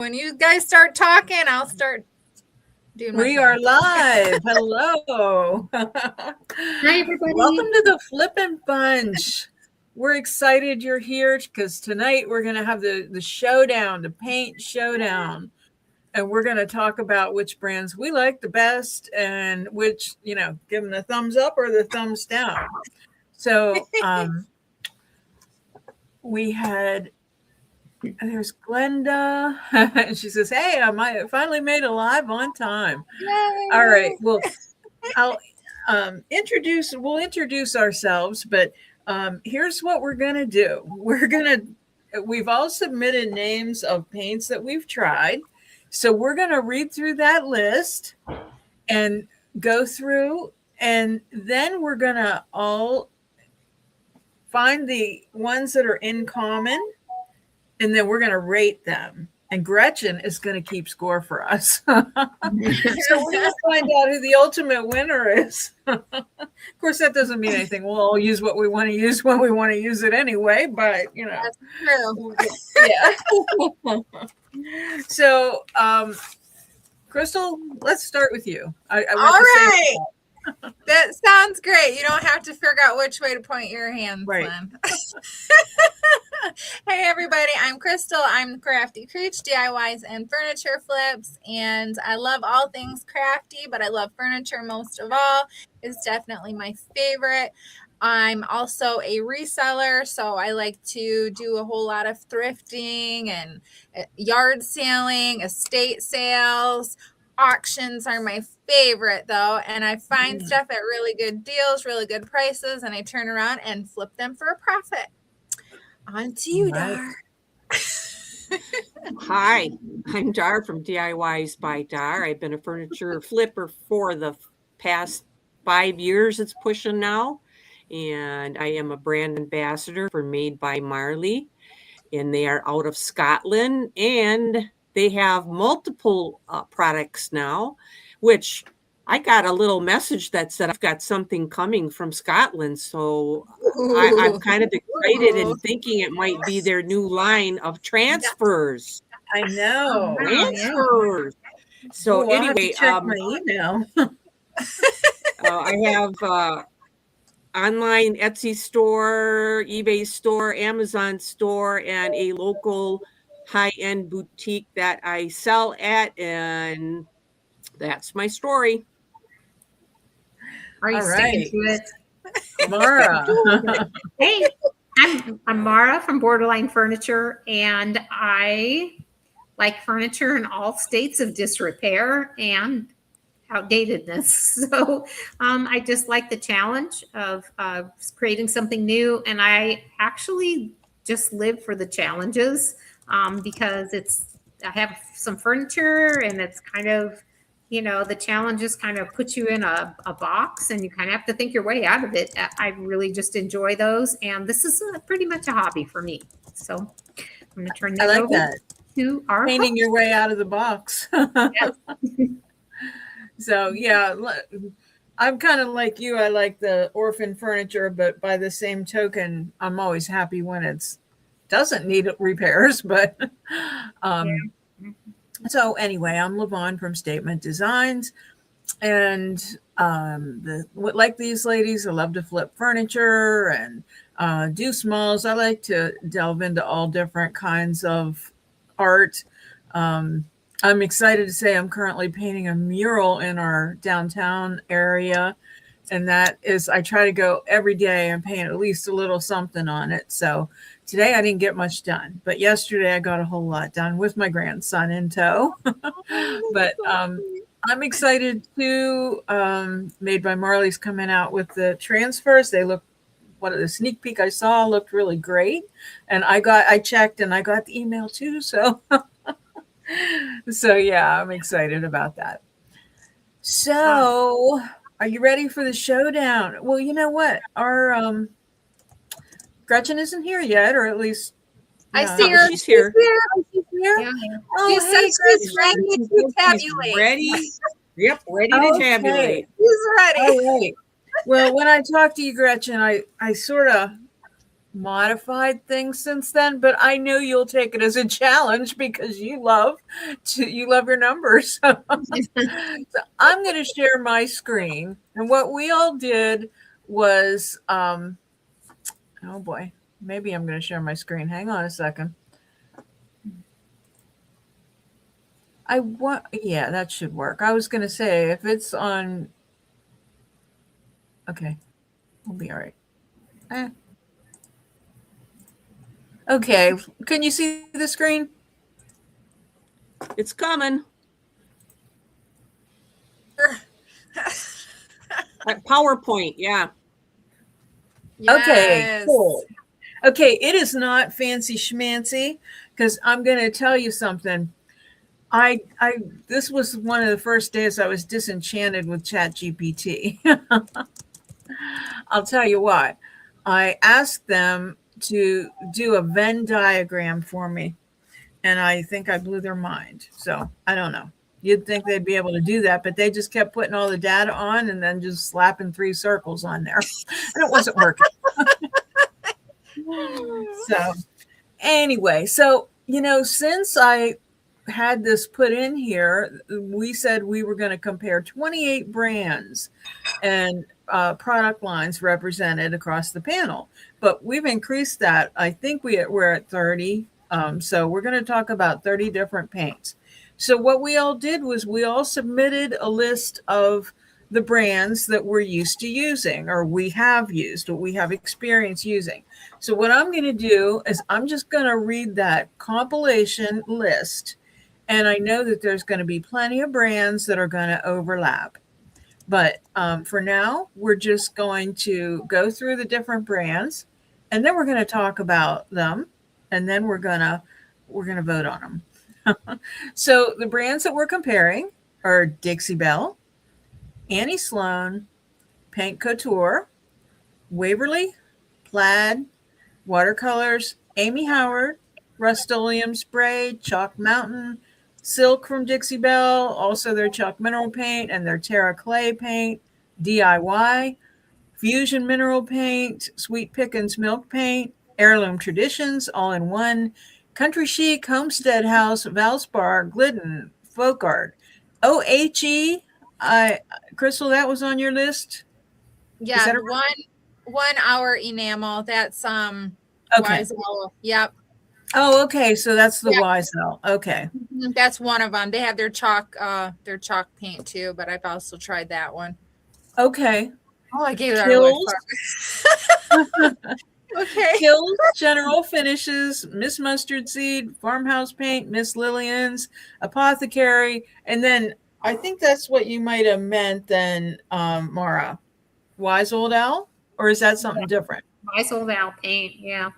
When you guys start talking, I'll start doing my We thing. are live. Hello. Hi, everybody. Welcome to the Flippin' Bunch. We're excited you're here because tonight we're going to have the showdown, the paint showdown. And we're going to talk about which brands we like the best and which, give them the thumbs up or the thumbs down. So we had... There's Glenda. And she says, hey, I finally made it live on time. Yay. All right. Well, I'll we'll introduce ourselves, but here's what we're going to do. We've all submitted names of paints that we've tried. So we're going to read through that list and go through, and then we're going to all find the ones that are in common. And then we're going to rate them. And Gretchen is going to keep score for us. So we're going to find out who the ultimate winner is. Of course, that doesn't mean anything. We'll all use what we want to use when we want to use it anyway. But, That's true. Yeah. So, Crystal, let's start with you. All right. That sounds great. You don't have to figure out which way to point your hands. Right. Hey, everybody. I'm Crystal. I'm Crafty Creech, DIYs and furniture flips. And I love all things crafty, but I love furniture most of all. It's definitely my favorite. I'm also a reseller, so I like to do a whole lot of thrifting and yard selling, estate sales. Auctions are my favorite though, and I find stuff at really good deals, really good prices, and I turn around and flip them for a profit. On to you, Dar. Hi, I'm Dar from DIYs by Dar. I've been a furniture flipper for the past 5 years. It's pushing now, and I am a brand ambassador for Made by Marley, and they are out of Scotland, and they have multiple products now, which I got a little message that said I've got something coming from Scotland. So I'm kind of excited and thinking it might be their new line of transfers. I know. Transfers. So anyway, check my email. I have online Etsy store, eBay store, Amazon store, and a local high-end boutique that I sell at, and that's my story. Are you sticking to it? Mara. Hey, I'm Mara from Borderline Furniture, and I like furniture in all states of disrepair and outdatedness. So I just like the challenge of creating something new, and I actually just live for the challenges. Because I have some furniture and it's kind of, the challenges kind of put you in a box and you kind of have to think your way out of it. I really just enjoy those. And this is pretty much a hobby for me. So I'm going to turn that over to our painting your way out of the box. Yes. So, yeah, I'm kind of like you. I like the orphan furniture, but by the same token, I'm always happy when it's doesn't need repairs, but so anyway, I'm Levon from Statement Designs, and like these ladies, I love to flip furniture and do smalls. I like to delve into all different kinds of art. I'm excited to say I'm currently painting a mural in our downtown area, and that is, I try to go every day and paint at least a little something on it. So today I didn't get much done, but yesterday I got a whole lot done with my grandson in tow. But I'm excited too. Made by Marley's coming out with the transfers. They look, the sneak peek I saw looked really great. And I checked and I got the email too. So, so yeah, I'm excited about that. So are you ready for the showdown? Well, you know what? Our Gretchen isn't here yet, or at least I see her. She's here. She's here. Yeah. Oh, she says she's ready to tabulate. Ready? Yep, ready to tabulate. She's ready. All right. Well, when I talked to you, Gretchen, I sort of modified things since then, but I know you'll take it as a challenge because you love your numbers. So I'm going to share my screen, and what we all did was, oh boy, maybe I'm going to share my screen. Hang on a second. Yeah, that should work. I was going to say if it's on, okay, we'll be all right. Okay, can you see the screen? It's coming. PowerPoint, yeah. Okay, Yes. cool. Okay, it is not fancy schmancy because I'm going to tell you something. This was one of the first days I was disenchanted with ChatGPT. I'll tell you why. I asked them to do a Venn diagram for me, and I think I blew their mind. So I don't know. You'd think they'd be able to do that, but they just kept putting all the data on and then just slapping 3 circles on there, and it wasn't working. So anyway, since I had this put in here, we said we were going to compare 28 brands and product lines represented across the panel, but we've increased that. I think we're at 30. So we're going to talk about 30 different paints. So what we all did was we all submitted a list of the brands that we're used to using, or we have used, or we have experience using. So what I'm going to do is I'm just going to read that compilation list. And I know that there's going to be plenty of brands that are going to overlap. But for now, we're just going to go through the different brands, and then we're going to talk about them, and then we're going to vote on them. So the brands that we're comparing are Dixie Belle, Annie Sloan, Paint Couture, Waverly, Plaid, Watercolors, Amy Howard, Rust-Oleum Spray, Chalk Mountain, Silk from Dixie Belle, also their Chalk Mineral Paint and their Terra Clay Paint, DIY, Fusion Mineral Paint, Sweet Pickins Milk Paint, Heirloom Traditions, All-in-One, Country Chic, Homestead House, Valspar, Glidden, Folk Art, OHE. Crystal, that was on your list? Yeah, that 1 hour enamel. That's Okay. Wisel. Yep. Oh, okay. So that's the Wisel. Okay. That's one of them. They have their chalk paint too, but I've also tried that one. Okay. Oh, I gave that Kills. away. Okay. Kills, General Finishes, Miss Mustard Seed, Farmhouse Paint, Miss Lillian's, Apothecary, and then I think that's what you might have meant then, Mara. Wise Old Owl? Or is that something different? Wise Old Owl paint, yeah.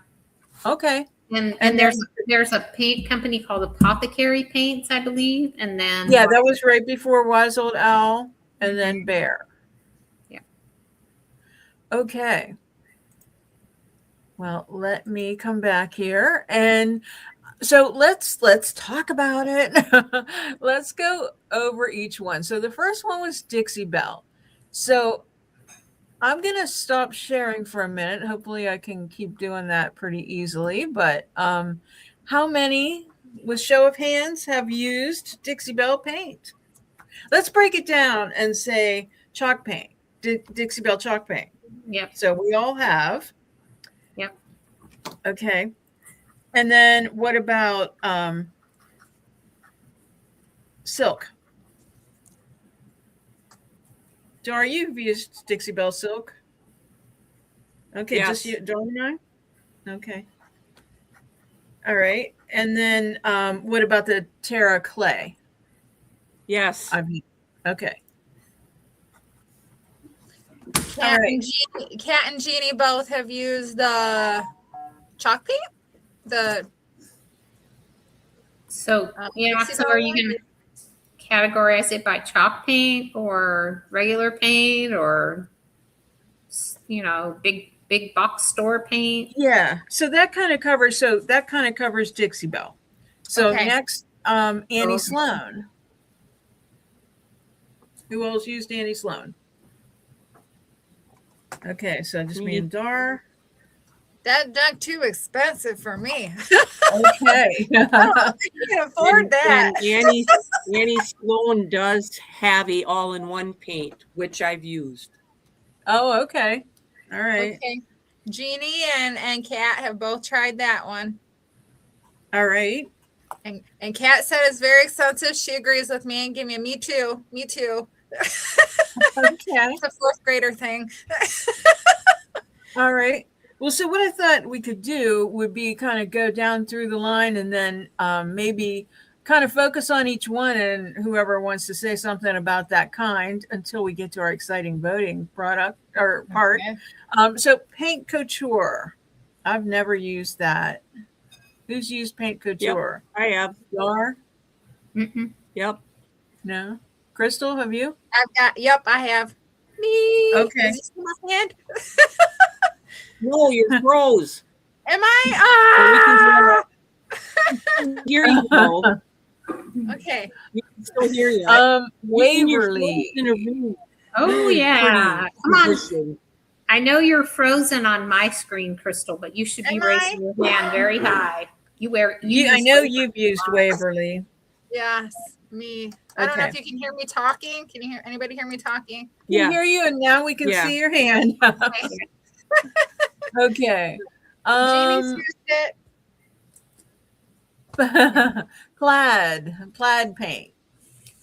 Okay. And there's a paint company called Apothecary Paints, I believe, and then yeah, that was right before Wise Old Owl, and then Bear. Yeah. Okay. Well, let me come back here, and so let's talk about it. Let's go over each one. So the first one was Dixie Belle. So I'm going to stop sharing for a minute. Hopefully I can keep doing that pretty easily. But how many, with show of hands, have used Dixie Belle paint? Let's break it down and say chalk paint, Dixie Belle chalk paint. Yep. So we all have. Yep. Okay. And then what about silk? Dora, you've used Dixie Belle silk. Okay, Yes. just you, Dora and I? Okay. All right. And then what about the Terra Clay? Yes. Okay. Kat and Jeannie both have used the chalk paint. So are you going to categorize it by chalk paint or regular paint or big box store paint? Yeah. So that kind of covers Dixie Belle. So Okay. next, Annie Sloan. Who else used Annie Sloan? Okay, so just me and Dar. That too expensive for me. Okay. I can afford that. And Annie Sloan does have a all-in-one paint, which I've used. Oh, okay. All right. Okay. Jeannie and Kat have both tried that one. All right. And Kat said it's very expensive. She agrees with me and give me a me too. Me too. Okay. It's a fourth grader thing. All right. Well, so what I thought we could do would be kind of go down through the line and then maybe kind of focus on each one and whoever wants to say something about that kind until we get to our exciting voting product or part. Okay. So Paint Couture. I've never used that. Who's used Paint Couture? I have. Dar? Mm-mm. Yep. No. Crystal, have you? Yep, I have. Me. Okay. Is this in my hand? No, you're froze. Am I? Here you go. Okay. We can still hear you. Waverly. In a room. Oh, Really yeah. pretty Come on. position. I know you're frozen on my screen, Crystal, but you should be Am I? raising your hand very high. I use know Waverly. you've used Waverly. Yes, me. I don't know Okay. if you can hear me talking. Can you hear anybody hear me talking? We Yeah. hear you, and now we can Yeah. see your hand. Okay. Jeannie's used it. plaid paint.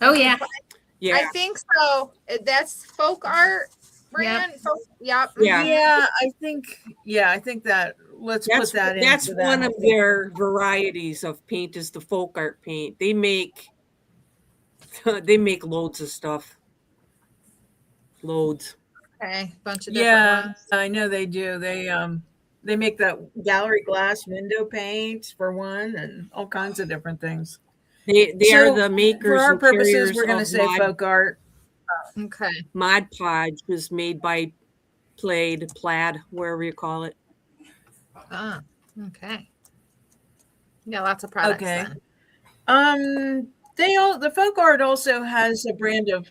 Oh, yeah. Yeah. I think so. That's folk art brand. Yep. Yeah. Yeah, I think that let's That's put that in. that's one of their varieties of paint is the folk art paint. They make loads of stuff. Loads. Okay. Bunch of different Yeah, ones. I know they do. They make that gallery glass window paint for one, and all kinds of different things. They So, are the makers For our and purposes, carriers we're going to of say folk art. Okay. Mod Podge was made by Plaid, wherever you call it. Ah, okay. Yeah, lots of products. Okay. Then. The folk art also has a brand of.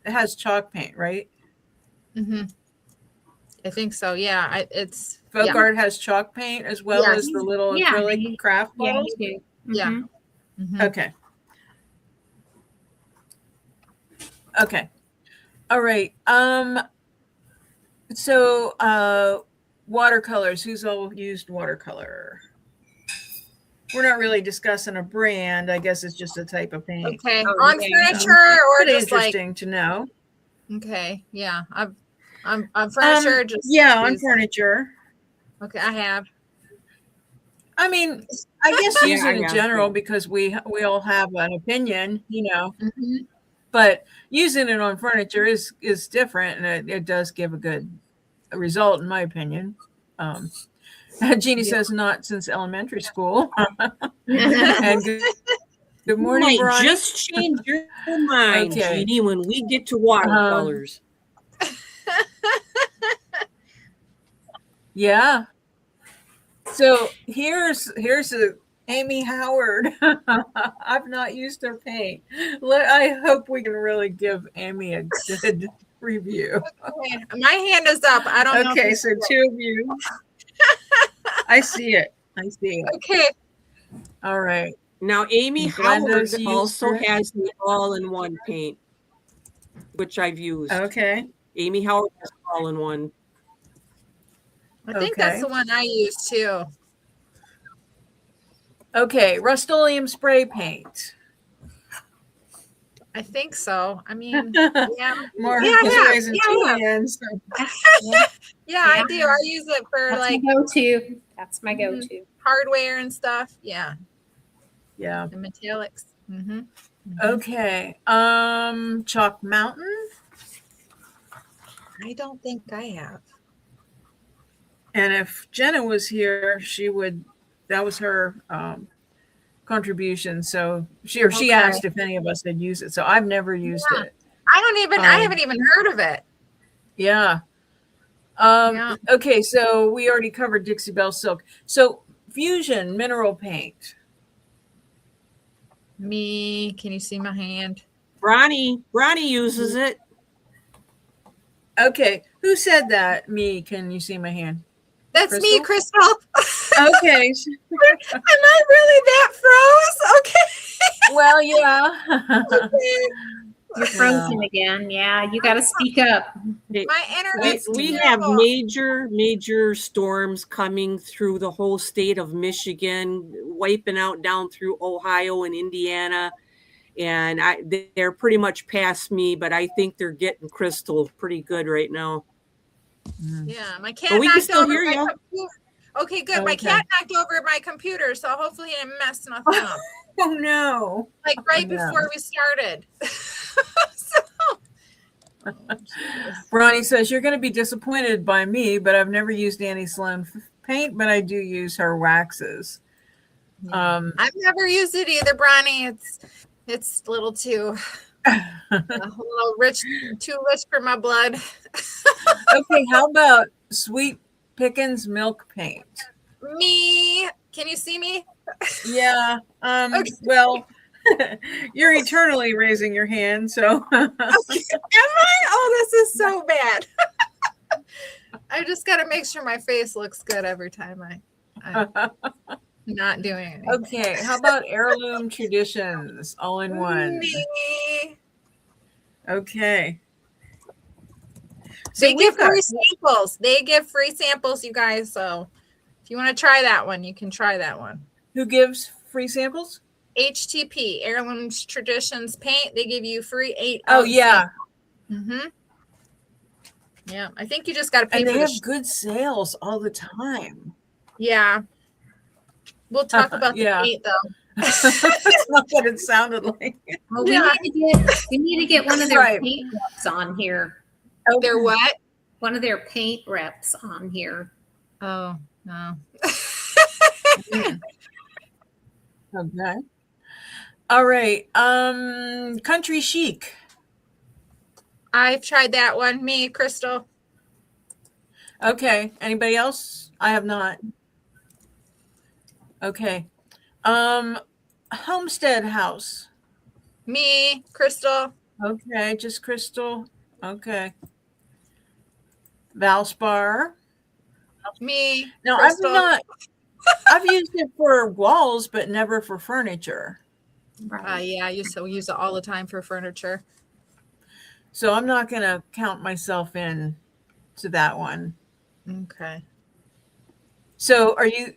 It has chalk paint, right? Mm-hmm. I think so. Yeah. It's Folk yeah. art has chalk paint as well Yes. as the little Yeah, acrylic craft Yeah, bottles. you do. Yeah. Mhm. Mhm. Okay. Okay. All right. So watercolors. Who's all used watercolor? We're not really discussing a brand. I guess it's just a type of paint. Okay. Oh, On yeah. furniture or Pretty just like interesting to know. okay. Yeah. I'm furniture just Yeah, on use- furniture. Okay, I have. I mean, I guess Yeah, use I it in have general to. because we all have an opinion, Mhm. but using it on furniture is different, and it does give a good result in my opinion. Jeannie says not since elementary school. And good morning, You might Brian. just change your mind, Okay. Jeannie, when we get to watercolors. Yeah. So here's a Amy Howard. I've not used her paint. I hope we can really give Amy a good review. Okay, my hand is up. I don't know. if Okay, you so see it. two of you. I see it. Okay. All right. Now, Amy And Howard Glenda's used also it. has the all-in-one paint, which I've used. Okay. Amy Howard has all-in-one. I think that's Okay. the one I use too. Okay. Rust-Oleum spray paint. I think so. I mean, yeah. More Yeah, yeah, raising yeah, two yeah. hands. Yeah, I do. I use it for That's like my go-to. That's my go-to. hardware and stuff. Yeah. Yeah. The metallics. Mm-hmm. Okay. Chalk Mountain. I don't think I have. And if Jenna was here, that was her contribution. So she Okay. asked if any of us had used it. So I've never used Yeah. it. I haven't even heard of it. Yeah. Yeah. Okay. So we already covered Dixie Belle Silk. So Fusion mineral paint. Me, can you see my hand? Ronnie uses it. Okay. Who said that? Me. Can you see my hand? That's me, Crystal. Okay. Am I really that froze? Okay. Well, yeah. You're frozen again. Yeah, you got to speak up. My internet's We have terrible. major storms coming through the whole state of Michigan, wiping out down through Ohio and Indiana. And they're pretty much past me, but I think they're getting Crystal pretty good right now. Yeah, my cat But we can knocked still over hear my you. computer. Okay, good. My Okay. cat knocked over my computer, so hopefully I messed nothing up. Oh no. Like right No. before we started. So, Ronnie says you're going to be disappointed by me, but I've never used Annie Sloan paint, but I do use her waxes. I've never used it either, Bronny. It's a little too a little rich, too rich for my blood. Okay, how about Sweet Pickens milk paint? Me, can you see me? Yeah. Okay. Well, you're eternally raising your hand, so Am I? Oh, this is so bad. I just got to make sure my face looks good every time I'm not doing anything. okay. How about Heirloom Traditions all in one? Me. Okay. So They give we've got- free samples. They give free samples, you guys. So if you want to try that one, you can try that one. Who gives free samples? HTP, Heirlooms Traditions Paint. They give you free 8. Oh yeah, Mm-hmm. Yeah, I think you just got to pay and for they the. have good sales all the time. Yeah. We'll talk about the Yeah. paint though. That's not what it sounded like. Well, Yeah. we need to get one of their Right. paint reps on here. They're what? One of their paint reps on here. Oh, no. Okay. All right. Country Chic. I've tried that one. Me, Crystal. Okay. Anybody else? I have not. Okay. Homestead House. Me, Crystal. Okay, just Crystal. Okay. Valspar. Me. No, Crystal. I've used it for walls, but never for furniture. Yeah, I used to use it all the time for furniture. So I'm not going to count myself in to that one. Okay. So are you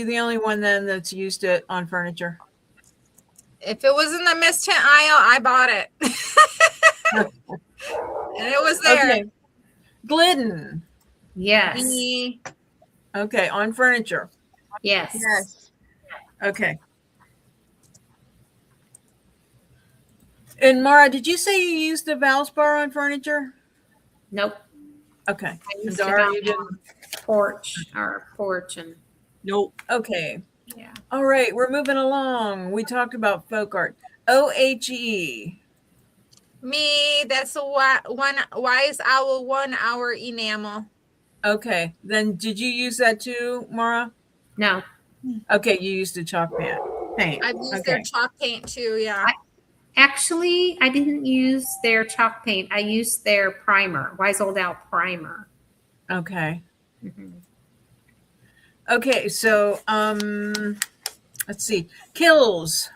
the only one then that's used it on furniture? If it was in the mist tint aisle, I bought it. And it was there. Okay. Glidden. Yes. Me. Okay, on furniture. Yes. Yes. Okay. And Mara, did you say you used the Valspar on furniture? Nope. Okay. I And used it Dara, on you didn't. porch and Nope. Okay. yeah. All right, we're moving along. We talked about folk art. OHE. Me. That's the one Wise Owl 1 hour enamel. Okay. Then did you use that too, Mara? No. Okay, you used a chalk paint. I've used Okay. their chalk paint too. Yeah. Actually, I didn't use their chalk paint. I used their primer, Wise Old Owl primer. Okay. Mhm. Okay, so let's see. Kills.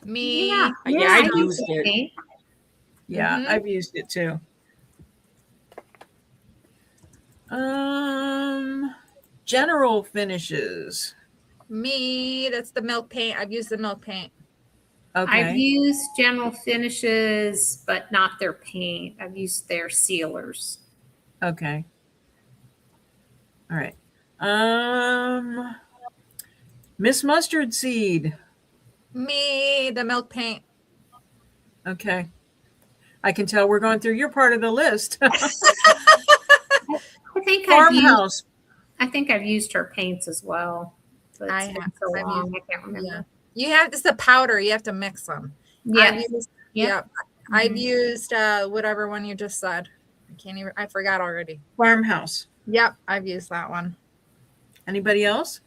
Me. Yeah, I I've used used their it. paint. Yeah, Mhm. I've used it too. General finishes. Me. That's the milk paint. I've used the milk paint. Okay. I've used General Finishes, but not their paint. I've used their sealers. Okay. All right. Miss Mustard Seed. Me. The milk paint. Okay. I can tell we're going through your part of the list. I think Farmhouse. I think I've used her paints as well. But I it's been have. so I've long, I can't remember. Yeah. You have this the powder. You have to mix them. I've used, Yeah. yeah. I've used whatever one you just said. I forgot already. Farmhouse. Yep, I've used that one. Anybody else?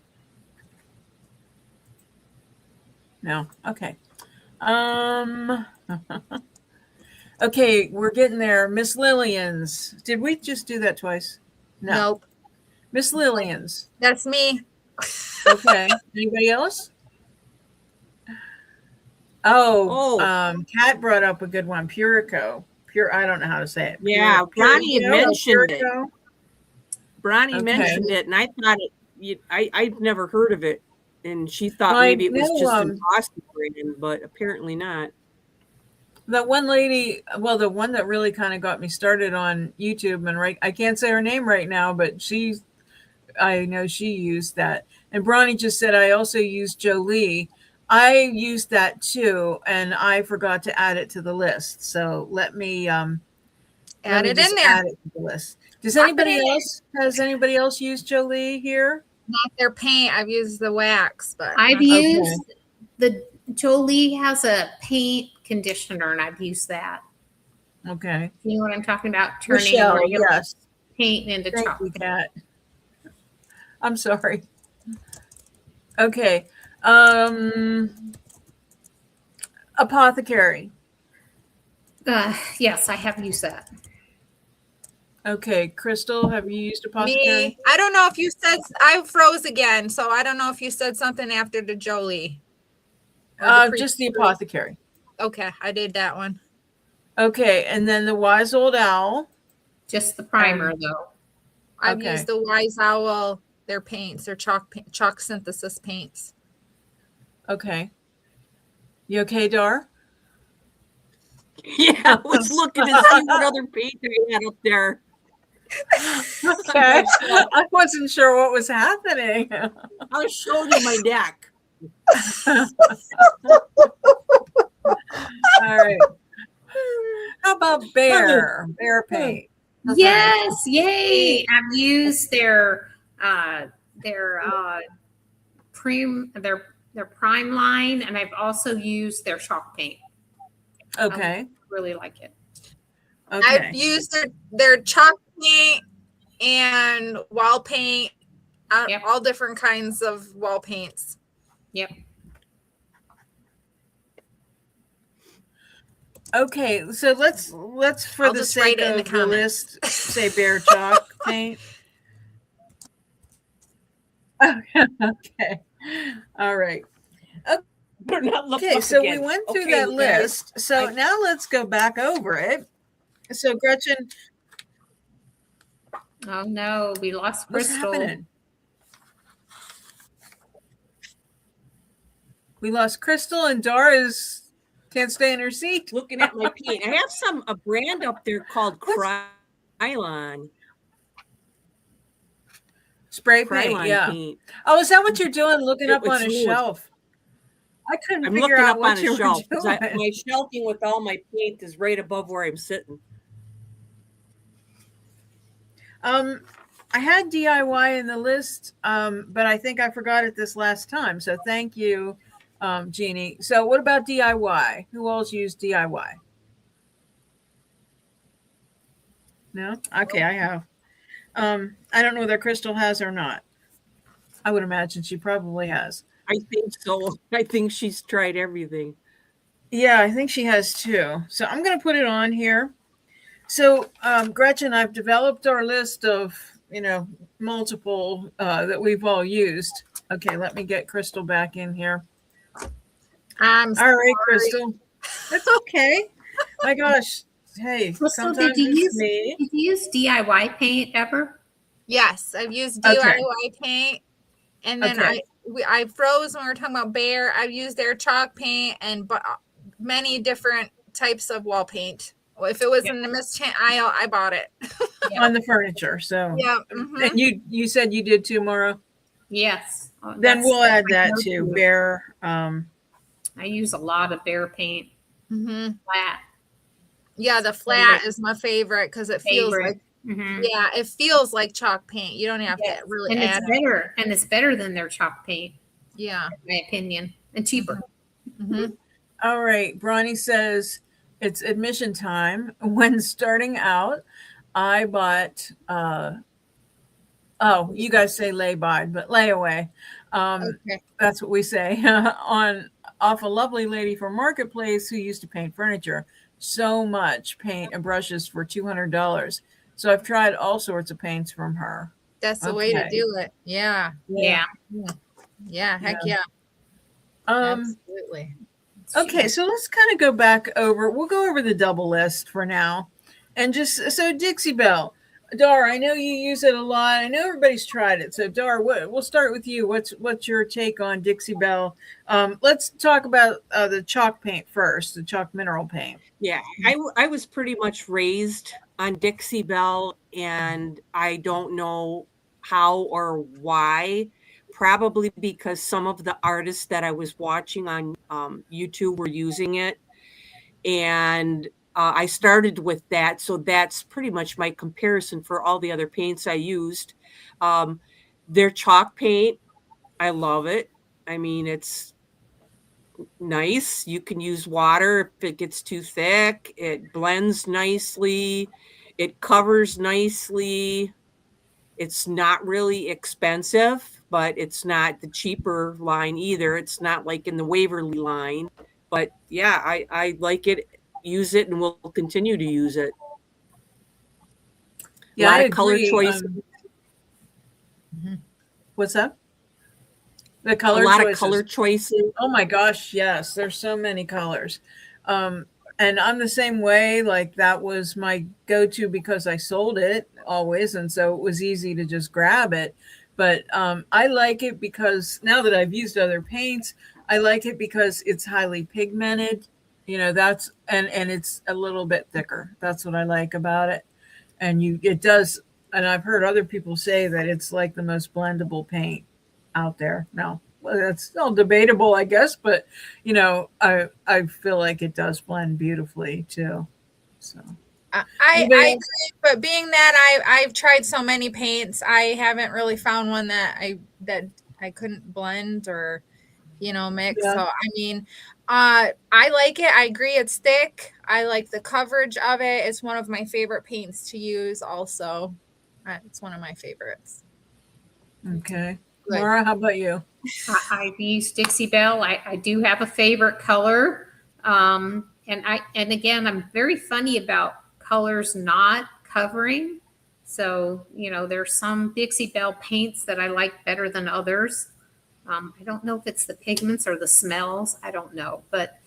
No. Okay. Okay, we're getting there. Miss Lillian's. Did we just do that twice? No. Nope. Miss Lillian's. That's me. Okay. Anybody else? Oh, Oh. Kat brought up a good one. Purico. I don't know how to say it. Yeah, Bronny had Purico or mentioned it. Purico? Bronny Okay. mentioned it, and I thought I'd never heard of it, and she thought Well, I maybe it was know, just an Austin brand, but apparently not. that one lady, well, the one that really kind of got me started on YouTube, and I can't say her name right now, but I know she used that. And Bronny just said, I also use Jolie. I used that too, and I forgot to add it to the list. So let me Add it just in there. add it to the list. Has anybody else used Jolie here? Not their paint. I've used the wax, but I've not- used the Jolie has a paint conditioner, and I've used that. Okay. You know what I'm talking about? Turning Michelle, regular yes. paint into Thank chalk. you, Kat. I'm sorry. Okay. Apothecary. Yes, I have used that. Okay, Crystal, have you used Apothecary? me. I don't know if you said I froze again, so I don't know if you said something after the Jolie. Or the Just the pre- Apothecary. Okay, I did that one. Okay, and then the Wise Old Owl. Just the primer, though. I've Okay. used the Wise Owl, their paints, their chalk synthesis paints. Okay. You okay, Dar? Yeah, I was looking to see what other paint you had up there. Okay. I wasn't sure what was happening. I'll show you my deck. All right. How about bear paint? Yes, yay! I've used their prime line, and I've also used their chalk paint. Okay. Really like it. Okay. I've used their chalk paint and wall paint, Yep. all different kinds of wall paints. Yep. Okay, so let's for I'll the just sake write it in of the the comments. list say bear chalk paint. Okay. All right. Okay, so we went through that list. So now let's go back over it. So Gretchen, Oh no, we lost what's Crystal. happening? We lost Crystal, and Doris can't stay in her seat. Looking at my paint, I have a brand up there called Krylon. Spray paint, Krylon yeah. paint. Oh, is that what you're doing? Looking up on a It's wood. shelf. I couldn't I'm figure looking out up what on you a were shelf because doing. my shelving with all my paint is right above where I'm sitting. I had DIY in the list, but I think I forgot it this last time. So thank you, Jeannie. So what about DIY? Who else used DIY? No? Okay, I have. I don't know whether Crystal has or not. I would imagine she probably has. I think so. I think she's tried everything. Yeah, I think she has too. So I'm going to put it on here. So, Gretchen, I've developed our list of, multiple that we've all used. Okay, let me get Crystal back in here. I'm All right, Crystal. That's okay. My gosh. Hey, Crystal, sometimes did you it's me. use DIY paint ever? Yes, I've used Okay. DIY paint, and then Okay. I froze when we were talking about bear. I've used their chalk paint and many different types of wall paint. Well, if it was in the mist aisle, I bought it. On the furniture. So, Yeah. and you said you did too, Maura. Yes. Then we'll add that my to go-to. bear. I use a lot of bear paint. Flat. Yeah, the flat is my favorite because it feels Favorite. like Mhm. it feels like chalk paint. You don't have Yes. to really And add it's better. And it's better than their chalk paint, Yeah. in my opinion, and cheaper. Mm-hmm. All right. Bronny says it's admission time. When starting out, I bought, you guys say lay by, but lay away. Okay. That's what we say off a lovely lady from Marketplace who used to paint furniture. So much paint and brushes for $200. So I've tried all sorts of paints from her. That's the way to Okay. do it. Yeah. Yeah. Yeah. Heck yeah. Um, Absolutely. okay, so let's kind of go back over. We'll go over the double list for now, and just so Dixie Belle, Dar, I know you use it a lot. I know everybody's tried it. So Dar, we'll start with you. What's your take on Dixie Belle? Let's talk about the chalk paint first, the chalk mineral paint. Yeah, I was pretty much raised on Dixie Belle, and I don't know how or why. Probably because some of the artists that I was watching on YouTube were using it, and I started with that. So that's pretty much my comparison for all the other paints I used. Their chalk paint, I love it. I mean, it's nice. You can use water if it gets too thick. It blends nicely. It covers nicely. It's not really expensive, but it's not the cheaper line either. It's not like in the Waverly line. But yeah, I like it, use it, and will continue to use it. Yeah, a lot I of color agree. choices. What's that? The A color lot choices. of color choices. Oh my gosh, yes. There's so many colors. And I'm the same way. Like that was my go-to because I sold it always. And so it was easy to just grab it. But I like it because now that I've used other paints, I like it because it's highly pigmented. You know, that's and it's a little bit thicker. That's what I like about it. And it does, and I've heard other people say that it's like the most blendable paint out there. Now, well, that's still debatable, I guess, but you know, I feel like it does blend beautifully too. So I Anybody- agree, but being that I've tried so many paints, I haven't really found one that I couldn't blend or mix. Yeah. So I mean, I like it. I agree, it's thick. I like the coverage of it. It's one of my favorite paints to use. Also, it's one of my favorites. Okay, Good. Laura, how about you? I've used Dixie Belle. I do have a favorite color. And again, I'm very funny about colors not covering. So, there's some Dixie Belle paints that I like better than others. I don't know if it's the pigments or the smells. I don't know, but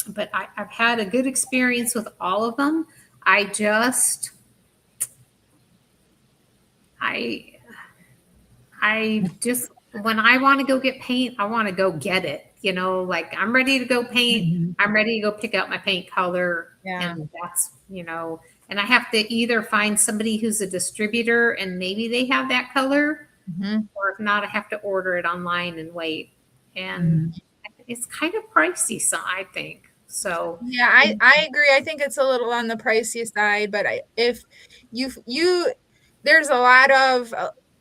I've had a good experience with all of them. I just when I want to go get paint, I want to go get it. Like I'm ready to go paint. Mhm. I'm ready to go pick out my paint color. Yeah. And that's, and I have to either find somebody who's a distributor and maybe they have that color, or if not, I have to order it online and wait. And it's kind of pricey, so I think. So Yeah, I agree. I think it's a little on the pricey side, but if you there's a lot of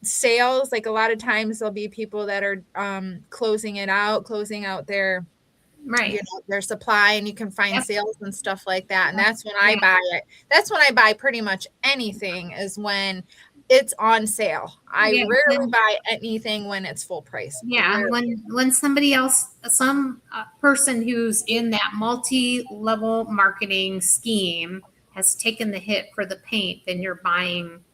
sales. Like a lot of times there'll be people that are closing out their right. their supply, and you can find Yep. sales and stuff like that. And that's when I buy it. That's when I buy pretty much anything, is when it's on sale. I rarely buy anything when it's full price. Yeah, when somebody else, some person who's in that multi-level marketing scheme has taken the hit for the paint, then you're buying,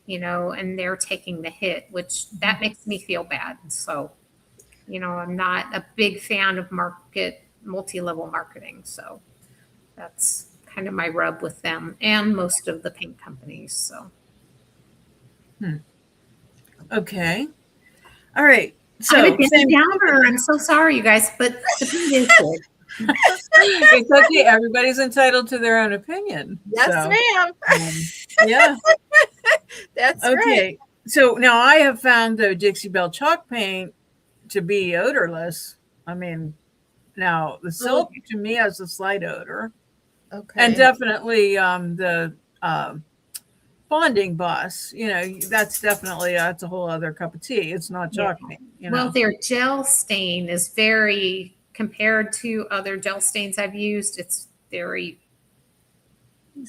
and they're taking the hit, which that makes me feel bad. So, I'm not a big fan of multi-level marketing. So that's kind of my rub with them and most of the paint companies. So. Okay, all right. So I'm a Debbie Downer. I'm so sorry, you guys, but the paint is good. it's okay. Everybody's entitled to their own opinion. Yes, So, ma'am. yeah. That's Okay. right. So now I have found the Dixie Belle chalk paint to be odorless. I mean, now the silk to me has a slight odor, Okay. and definitely the bonding bus. That's definitely that's a whole other cup of tea. It's not chalk paint. Well, their gel stain is very, compared to other gel stains I've used, it's very,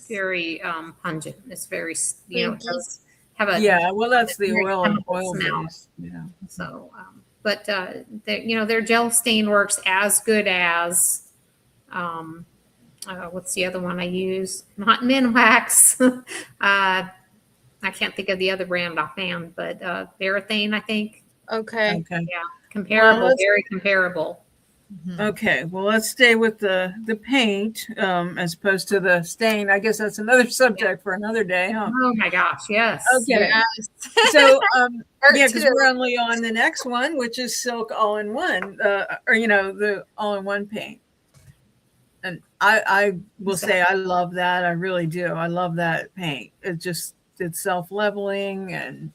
very pungent. It's very, it does have a yeah. Well, that's the very oil chemical smell. base. Yeah. So, but their gel stain works as good as what's the other one I use? Not Minwax. I can't think of the other brand offhand, but Varathane, I think. Okay. Okay. Comparable, Well, let's- very comparable. Okay, well, let's stay with the paint as opposed to the stain. I guess that's another subject for another day, huh? Oh my gosh, yes. Okay. Yes. So, Art yeah, because too. we're only on the next one, which is Silk All-in-One, or the All-in-One paint. And I will say I love that. I really do. I love that paint. It's self-leveling and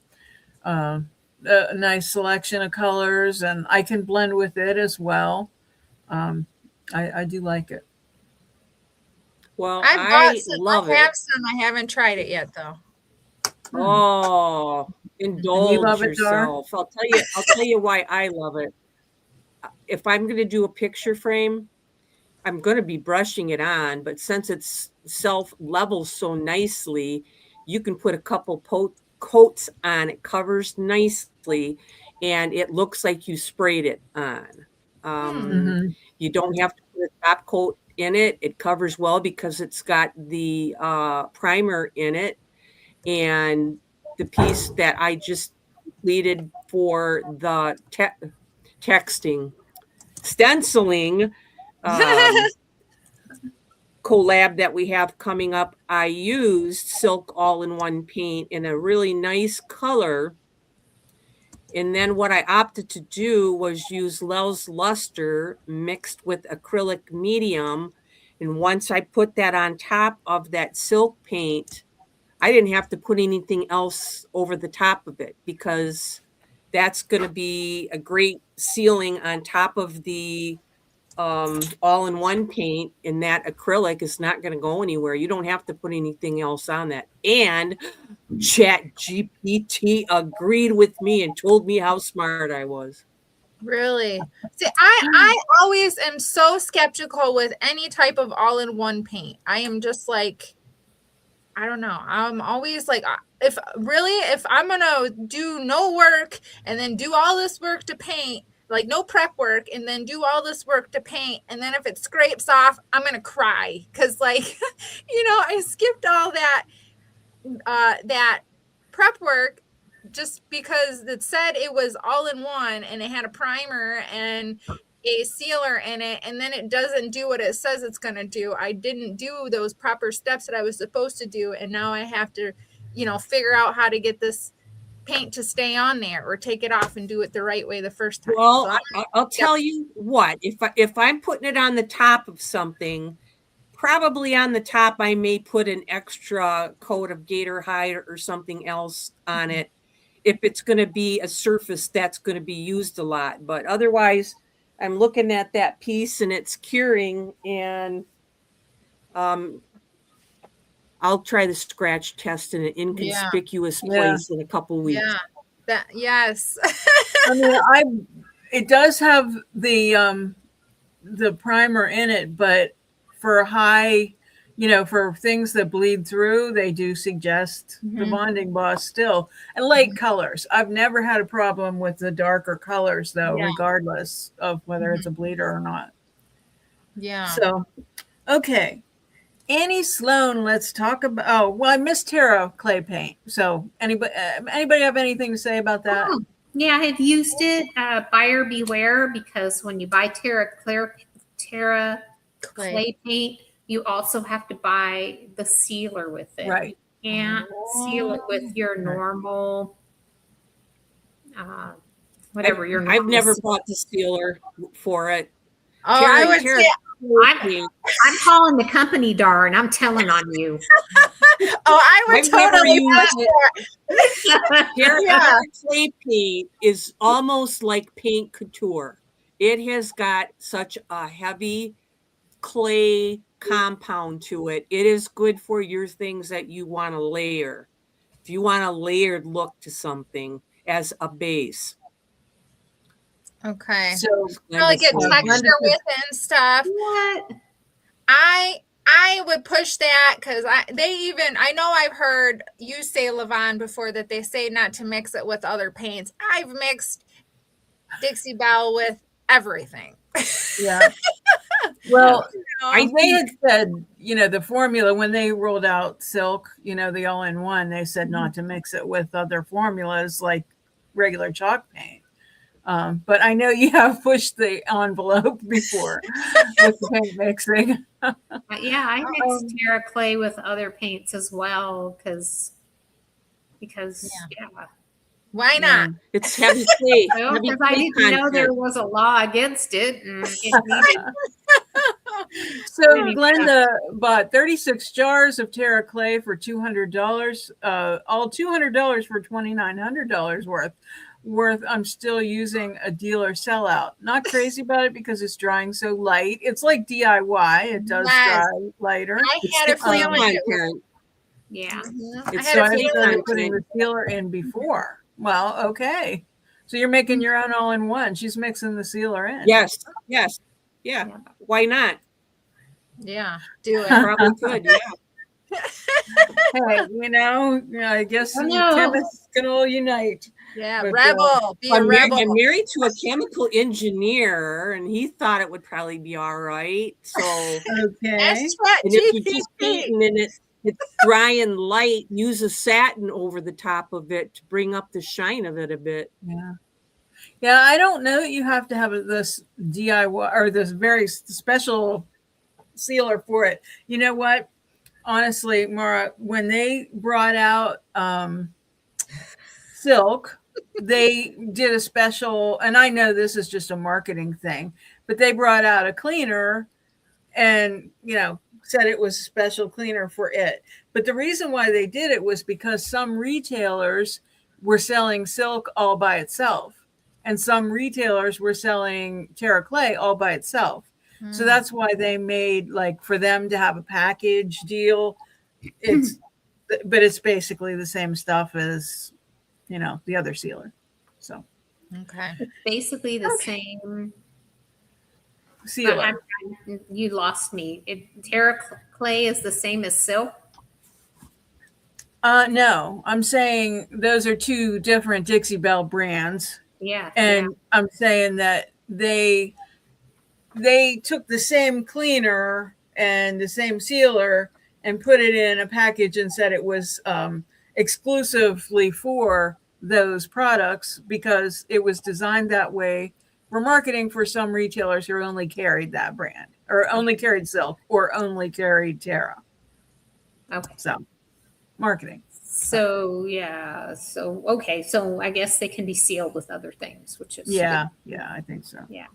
a nice selection of colors, and I can blend with it as well. I do like it. Well, I I bought some. love I have it. some. I haven't tried it yet though. Oh, indulge love it, Dar? yourself. I'll tell you why I love it. If I'm going to do a picture frame, I'm going to be brushing it on, but since it's self levels so nicely, you can put a couple coats on. It covers nicely, and it looks like you sprayed it on. Mhm. You don't have to put a top coat in it. It covers well because it's got the primer in it. And the piece that I just completed for the stenciling collab that we have coming up, I used Silk All-in-One paint in a really nice color. And then what I opted to do was use Lels Luster mixed with acrylic medium. And once I put that on top of that silk paint, I didn't have to put anything else over the top of it because that's going to be a great sealing on top of the all-in-one paint, and that acrylic is not going to go anywhere. You don't have to put anything else on that. And Chat GPT agreed with me and told me how smart I was. Really? See, I always am so skeptical with any type of all-in-one paint. I am just like, I don't know. I'm always like, if I'm gonna do no work and then do all this work to paint, like no prep work, and then do all this work to paint, and then if it scrapes off, I'm gonna cry because, like, I skipped all that prep work just because it said it was all in one and it had a primer and a sealer in it, and then it doesn't do what it says it's going to do. I didn't do those proper steps that I was supposed to do, and now I have to figure out how to get this paint to stay on there or take it off and do it the right way the first time. Well, I'll tell you what, if I'm putting it on the top of something, probably on the top I may put an extra coat of gator hide or something else on it if it's going to be a surface that's going to be used a lot. But otherwise, I'm looking at that piece and it's curing, and I'll try the scratch test in an inconspicuous place in a couple weeks. Yeah, yes. I mean, it does have the primer in it, but for high, for things that bleed through, they do suggest the Bonding Boss still. And light colors. I've never had a problem with the darker colors, though, regardless of whether it's a bleeder or not. Yeah. So, okay. Annie Sloan, let's talk about, I missed Terra clay paint. So anybody have anything to say about that? Oh, yeah, I have used it. Buyer beware, because when you buy Terra clay paint, you also have to buy the sealer with it. Right. You can't seal it with your normal, whatever your normal. I've never bought the sealer for it. Oh, I would say, I'm calling the company, Dar, and I'm telling on you. I would totally use it. Terra clay paint is almost like paint couture. It has got such a heavy clay compound to it. It is good for your things that you want to layer. If you want a layered look to something as a base. Okay. So really get texture with it and stuff. What? I would push that because I know I've heard you say, Levon, before that they say not to mix it with other paints. I've mixed Dixie Belle with everything. Yeah. Well, They had said, the formula when they rolled out Silk, the all-in-one, they said not to mix it with other formulas like regular chalk paint. But I know you have pushed the envelope before with the paint mixing. Yeah, I mix Terra Clay with other paints as well because yeah. Why not? It's heavy clay. Well, heavy because I clay didn't know content. there was a law against it, and it needed. So Glenda bought 36 jars of Terra Clay for $200. All $200 for $2,900 worth. I'm still using a dealer sellout. Not crazy about it because it's drying so light. It's like DIY. It does dry lighter. I had a Clay feeling. content. Yeah. I It's had So a I feeling. started putting the sealer in before. Well, okay. So you're making your own all-in-one. She's mixing the sealer in. Yes. Yeah. Why not? Yeah, do it. Probably could. Yeah. Hey, I guess I know. chemists can all unite. Yeah, But, rebel. Be a I'm rebel. married to a chemical engineer, and he thought it would probably be all right. So, Okay. That's what and if you're just GPT. painting in it, it's dry and light. Use a satin over the top of it to bring up the shine of it a bit. Yeah. Yeah, I don't know that you have to have this DIY or this very special sealer for it. You know what? Honestly, Mara, when they brought out Silk, they did a special, and I know this is just a marketing thing, but they brought out a cleaner and, said it was a special cleaner for it. But the reason why they did it was because some retailers were selling Silk all by itself, and some retailers were selling Terra Clay all by itself. So that's why they made, like, for them to have a package deal. But it's basically the same stuff as, the other sealer. So Okay. It's basically the same. sealer. You lost me. Terra Clay is the same as Silk. No, I'm saying those are two different Dixie Belle brands. Yeah. And I'm saying that they took the same cleaner and the same sealer and put it in a package and said it was exclusively for those products because it was designed that way for marketing for some retailers who only carried that brand or only carried Silk or only carried Terra. Okay. So marketing. So yeah. So okay. So I guess they can be sealed with other things, which is Yeah, I think so. Yeah.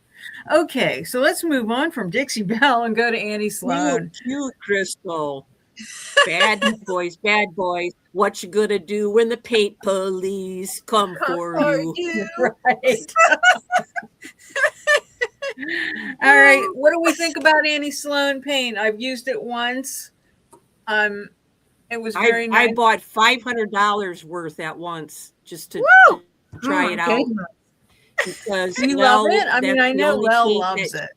Okay, so let's move on from Dixie Belle and go to Annie Sloan. Cute, Crystal. Bad boys. What you gonna do when the paint police come for you? Right. All right. What do we think about Annie Sloan paint? I've used it once. It was very nice. I bought $500 worth at once just to try it out. Goodness. Because Do you love it? I mean, I know Lel loves it.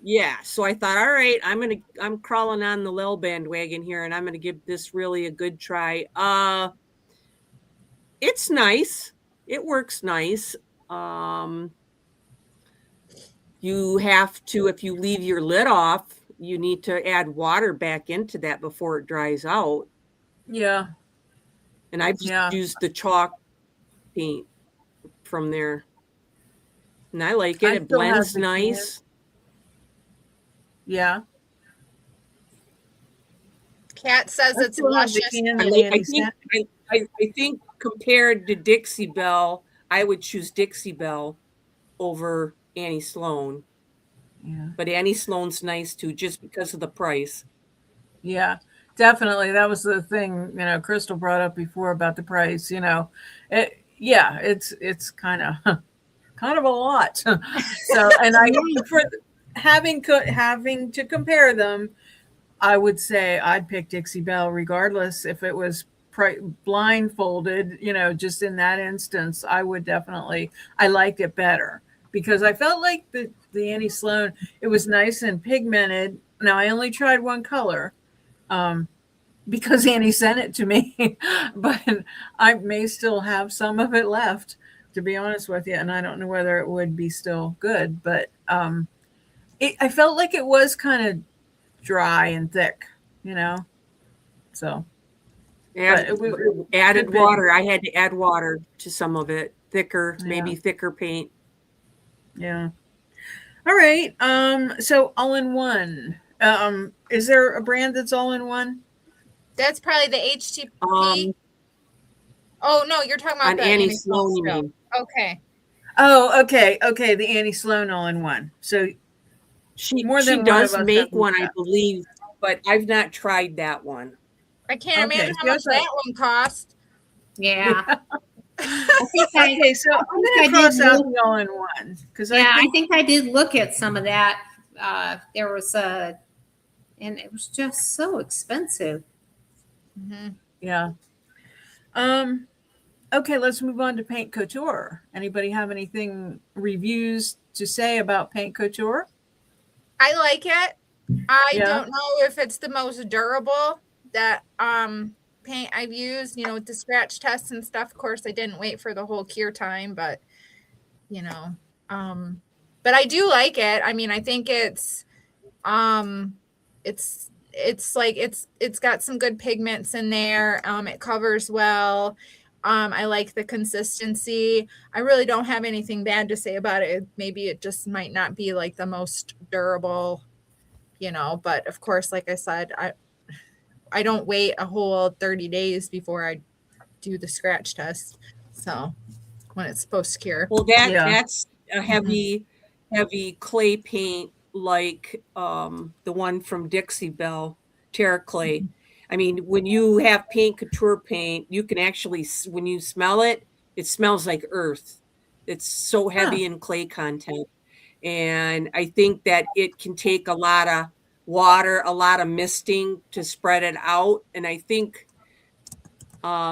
Yeah, so I thought, all right, I'm crawling on the Lel bandwagon here, and I'm gonna give this really a good try. It's nice. It works nice. You have to, if you leave your lid off, you need to add water back into that before it dries out. Yeah. And I've just used the chalk paint from there. And I like it. It blends nice. Yeah. Kat says it's luscious. I think compared to Dixie Belle, I would choose Dixie Belle over Annie Sloan. Yeah. But Annie Sloan's nice too, just because of the price. Yeah, definitely. That was the thing, Crystal brought up before about the price, it's kind of a lot. So, and for having to compare them, I would say I'd pick Dixie Belle regardless if it was blindfolded, just in that instance, I liked it better because I felt like the Annie Sloan, it was nice and pigmented. Now I only tried one color because Annie sent it to me, but I may still have some of it left, to be honest with you. And I don't know whether it would be still good, but I felt like it was kind of dry and thick, so. Add, But it added could've been- water. I had to add water to some of it. Thicker, maybe Yeah. thicker paint. Yeah. All right. So all-in-one. Is there a brand that's all-in-one? That's probably the HTP. Um, No, you're talking about on the Annie Annie Sloan, you Sloan. mean? Okay. Oh, okay. Okay. The Annie Sloan all-in-one. So She More than one does of us make have one, I that. believe, but I've not tried that one. I can't Okay, imagine how so much that's that one cost. Yeah. I think okay, so I'm I going to did cross out look- the all-in-one because I think I did look at some of that. There was and it was just so expensive. Mhm. yeah. Okay, let's move on to Paint Couture. Anybody have anything reviews to say about Paint Couture? I like it. I Yeah. don't know if it's the most durable that paint I've used, with the scratch tests and stuff. Of course, I didn't wait for the whole cure time, but but I do like it. I mean, I think it's like it's got some good pigments in there. It covers well. I like the consistency. I really don't have anything bad to say about it. Maybe it just might not be like the most durable, but of course, like I said, I don't wait a whole 30 days before I do the scratch test. So when it's supposed to cure. Well, Yeah. that's a heavy clay paint like the one from Dixie Belle, Terra Clay. I mean, when you have Paint Couture paint, you can actually, when you smell it, it smells like earth. It's so heavy in clay content. And I think that it can take a lot of water, a lot of misting to spread it out. And I think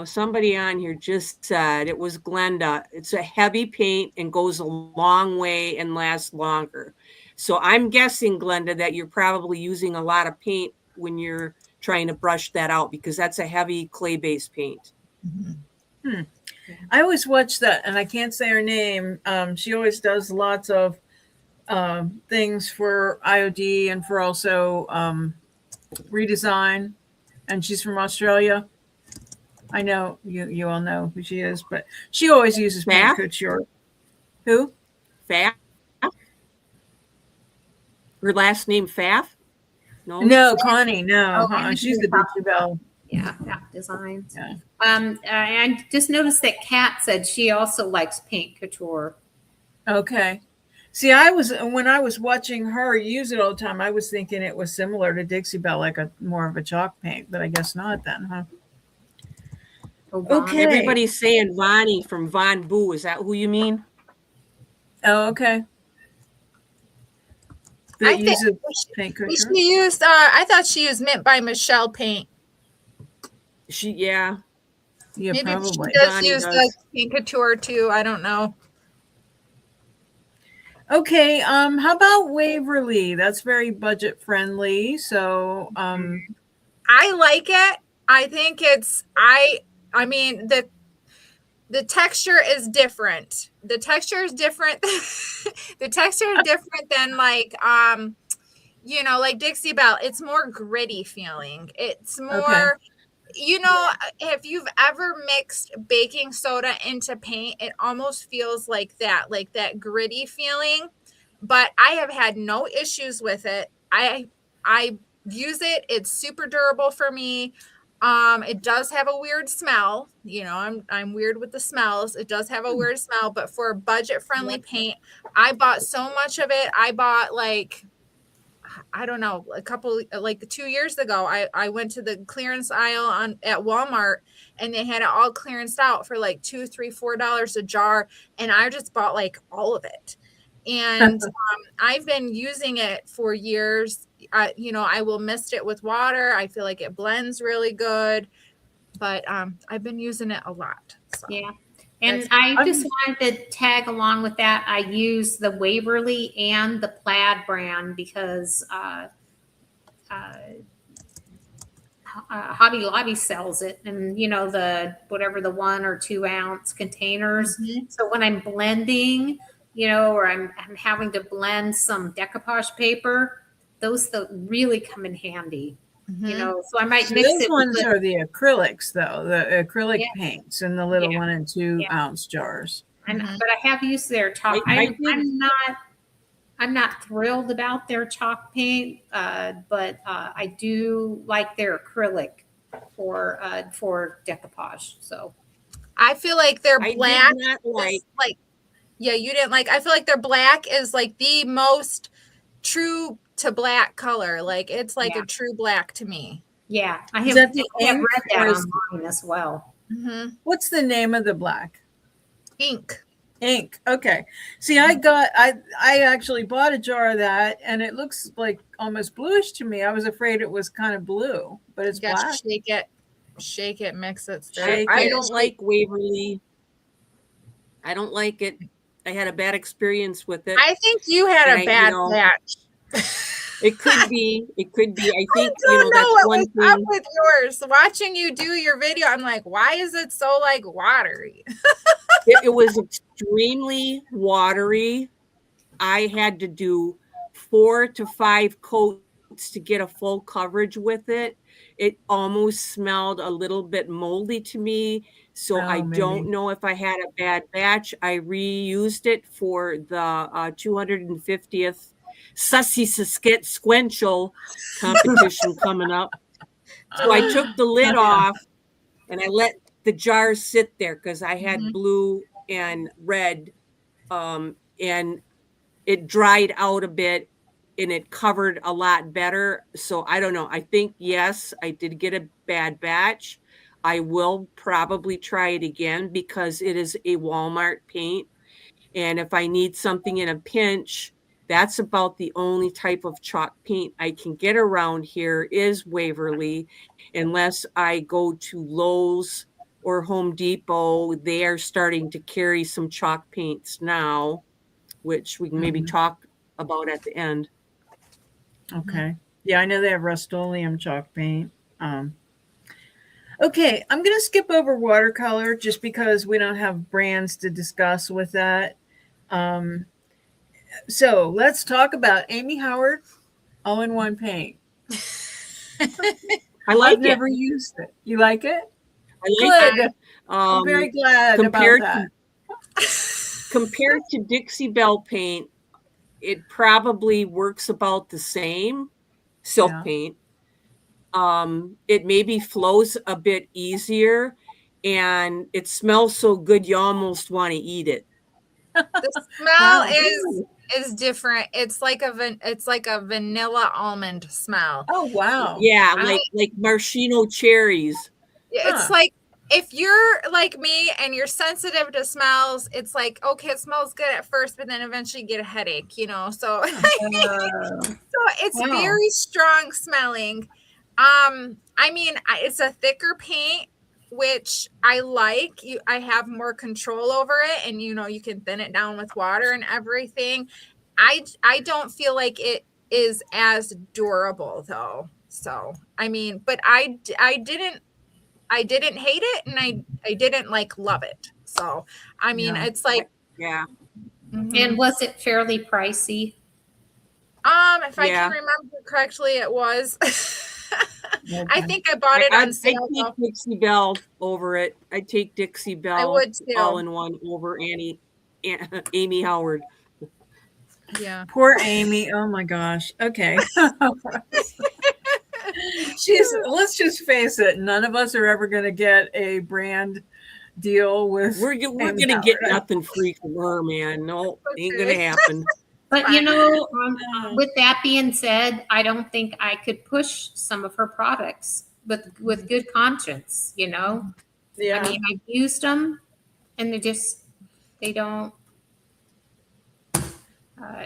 somebody on here just said, it was Glenda, it's a heavy paint and goes a long way and lasts longer. So I'm guessing, Glenda, that you're probably using a lot of paint when you're trying to brush that out because that's a heavy clay-based paint. I always watch that, and I can't say her name. She always does lots of things for IOD and for also redesign, and she's from Australia. I know you all know who she is, but she always uses Paint Pfaff? Couture. Who? Pfaff? Her last name Pfaff? No, Connie. No, Oh, I know she's who the you're Dixie Belle. Yeah, designs. Yeah. I just noticed that Kat said she also likes Paint Couture. Okay. See, when I was watching her use it all the time, I was thinking it was similar to Dixie Belle, like a more of a chalk paint, but I guess not then, huh? Okay. Everybody's saying Vonnie from Von Boo. Is that who you mean? Oh, okay. I That think uses Paint Couture. she used. I thought she used Mint by Michelle paint. Yeah, Maybe probably. she does Bonnie use does. the Paint Couture too. I don't know. Okay. How about Waverly? That's very budget friendly. So, I like it. I think it's. I mean the texture is different. The texture is different. The texture is different than like like Dixie Belle. It's more gritty feeling. It's more if you've ever mixed baking soda into paint, it almost feels like that gritty feeling. But I have had no issues with it. I use it. It's super durable for me. It does have a weird smell. I'm weird with the smells. It does have a weird smell, but for a budget-friendly paint, I bought so much of it. I bought I don't know, a couple 2 years ago. I went to the clearance aisle at Walmart and they had it all clearanced out for $2, $3, $4 a jar, and I just bought all of it. And I've been using it for years. I will mist it with water. I feel like it blends really good, but I've been using it a lot. So. Yeah. And I just wanted to tag along with that. I use the Waverly and the Plaid brand because Hobby Lobby sells it, and the 1 or 2 ounce containers. Mhm. So when I'm blending, or I'm having to blend some decoupage paper, those really come in handy. Mhm. So I might So mix those it ones with are the acrylics, though, the acrylic Yeah. paints in the little Yeah. 1 and 2 Yeah. ounce jars. and Mhm. but I have used their chalk. I did. I'm not thrilled about their chalk paint, but I do like their acrylic for decoupage. So I feel like their I did black not is like, yeah, you didn't like, I feel like their black is like the most true to black color. Like it's like Yeah. a true black to me. yeah, I Is have that the read ink that or is, online as well. Mm-hmm. what's the name of the black? Ink. Ink. Okay. See, I actually bought a jar of that and it looks like almost bluish to me. I was afraid it was kind of blue, but it's You gotta black. shake it, mix it, stir. Shake I it. don't like Waverly. I don't like it. I had a bad experience with it. I think you had And a I- bad you know, batch. It could be. It could be. I I think don't know that's what one was up thing. with yours. Watching you do your video, I'm like, why is it so like watery? It was extremely watery. I had to do 4 to 5 coats to get a full coverage with it. It almost smelled a little bit moldy to me. So I maybe. don't know if I had a bad batch. I reused it for the 250th Sussy Sequential competition coming up. So I took the lid off and I let the jar sit there because I had Mhm. blue and red, and it dried out a bit and it covered a lot better. So I don't know. I think, yes, I did get a bad batch. I will probably try it again because it is a Walmart paint. And if I need something in a pinch, that's about the only type of chalk paint I can get around here is Waverly, unless I go to Lowe's or Home Depot. They are starting to carry some chalk paints now, which we can maybe Mhm. talk about at the end. Okay. Yeah, I know they have Rust-Oleum chalk paint. Okay, I'm going to skip over watercolor just because we don't have brands to discuss with that. So let's talk about Amy Howard all-in-one paint. I like I've it. never used it. You like it? I like Good. it. I'm very glad about compared that. Compared to Dixie Belle paint, it probably works about the same. Silk Yeah. paint. It maybe flows a bit easier, and it smells so good you almost want to eat it. The smell is different. It's like a vanilla almond smell. Oh, wow. Yeah, I- like maraschino cherries. It's Huh. like if you're like me and you're sensitive to smells, it's like okay, it smells good at first, but then eventually you get a headache, So Uh, so it's Wow. very strong smelling. I mean, it's a thicker paint, which I like. I have more control over it, and you can thin it down with water and everything. I don't feel like it is as durable though. So I mean, but I didn't hate it, and I didn't like love it. So I mean, Yeah. it's like Yeah. And was it fairly pricey? if I Yeah. can remember correctly, it was. I Okay. think I bought it on I'd sale. take Dixie Belle over it. I'd take Dixie Belle would too. all in one over Amy Howard. Yeah. Poor Amy. Oh my gosh. Okay. Let's just face it, none of us are ever going to get a brand deal with We're Amy gonna get Howard. nothing free from her, man. No, ain't gonna happen. But Fine. with that being said, I don't think I could push some of her products with good conscience. Yeah. I mean, I've used them, and they don't.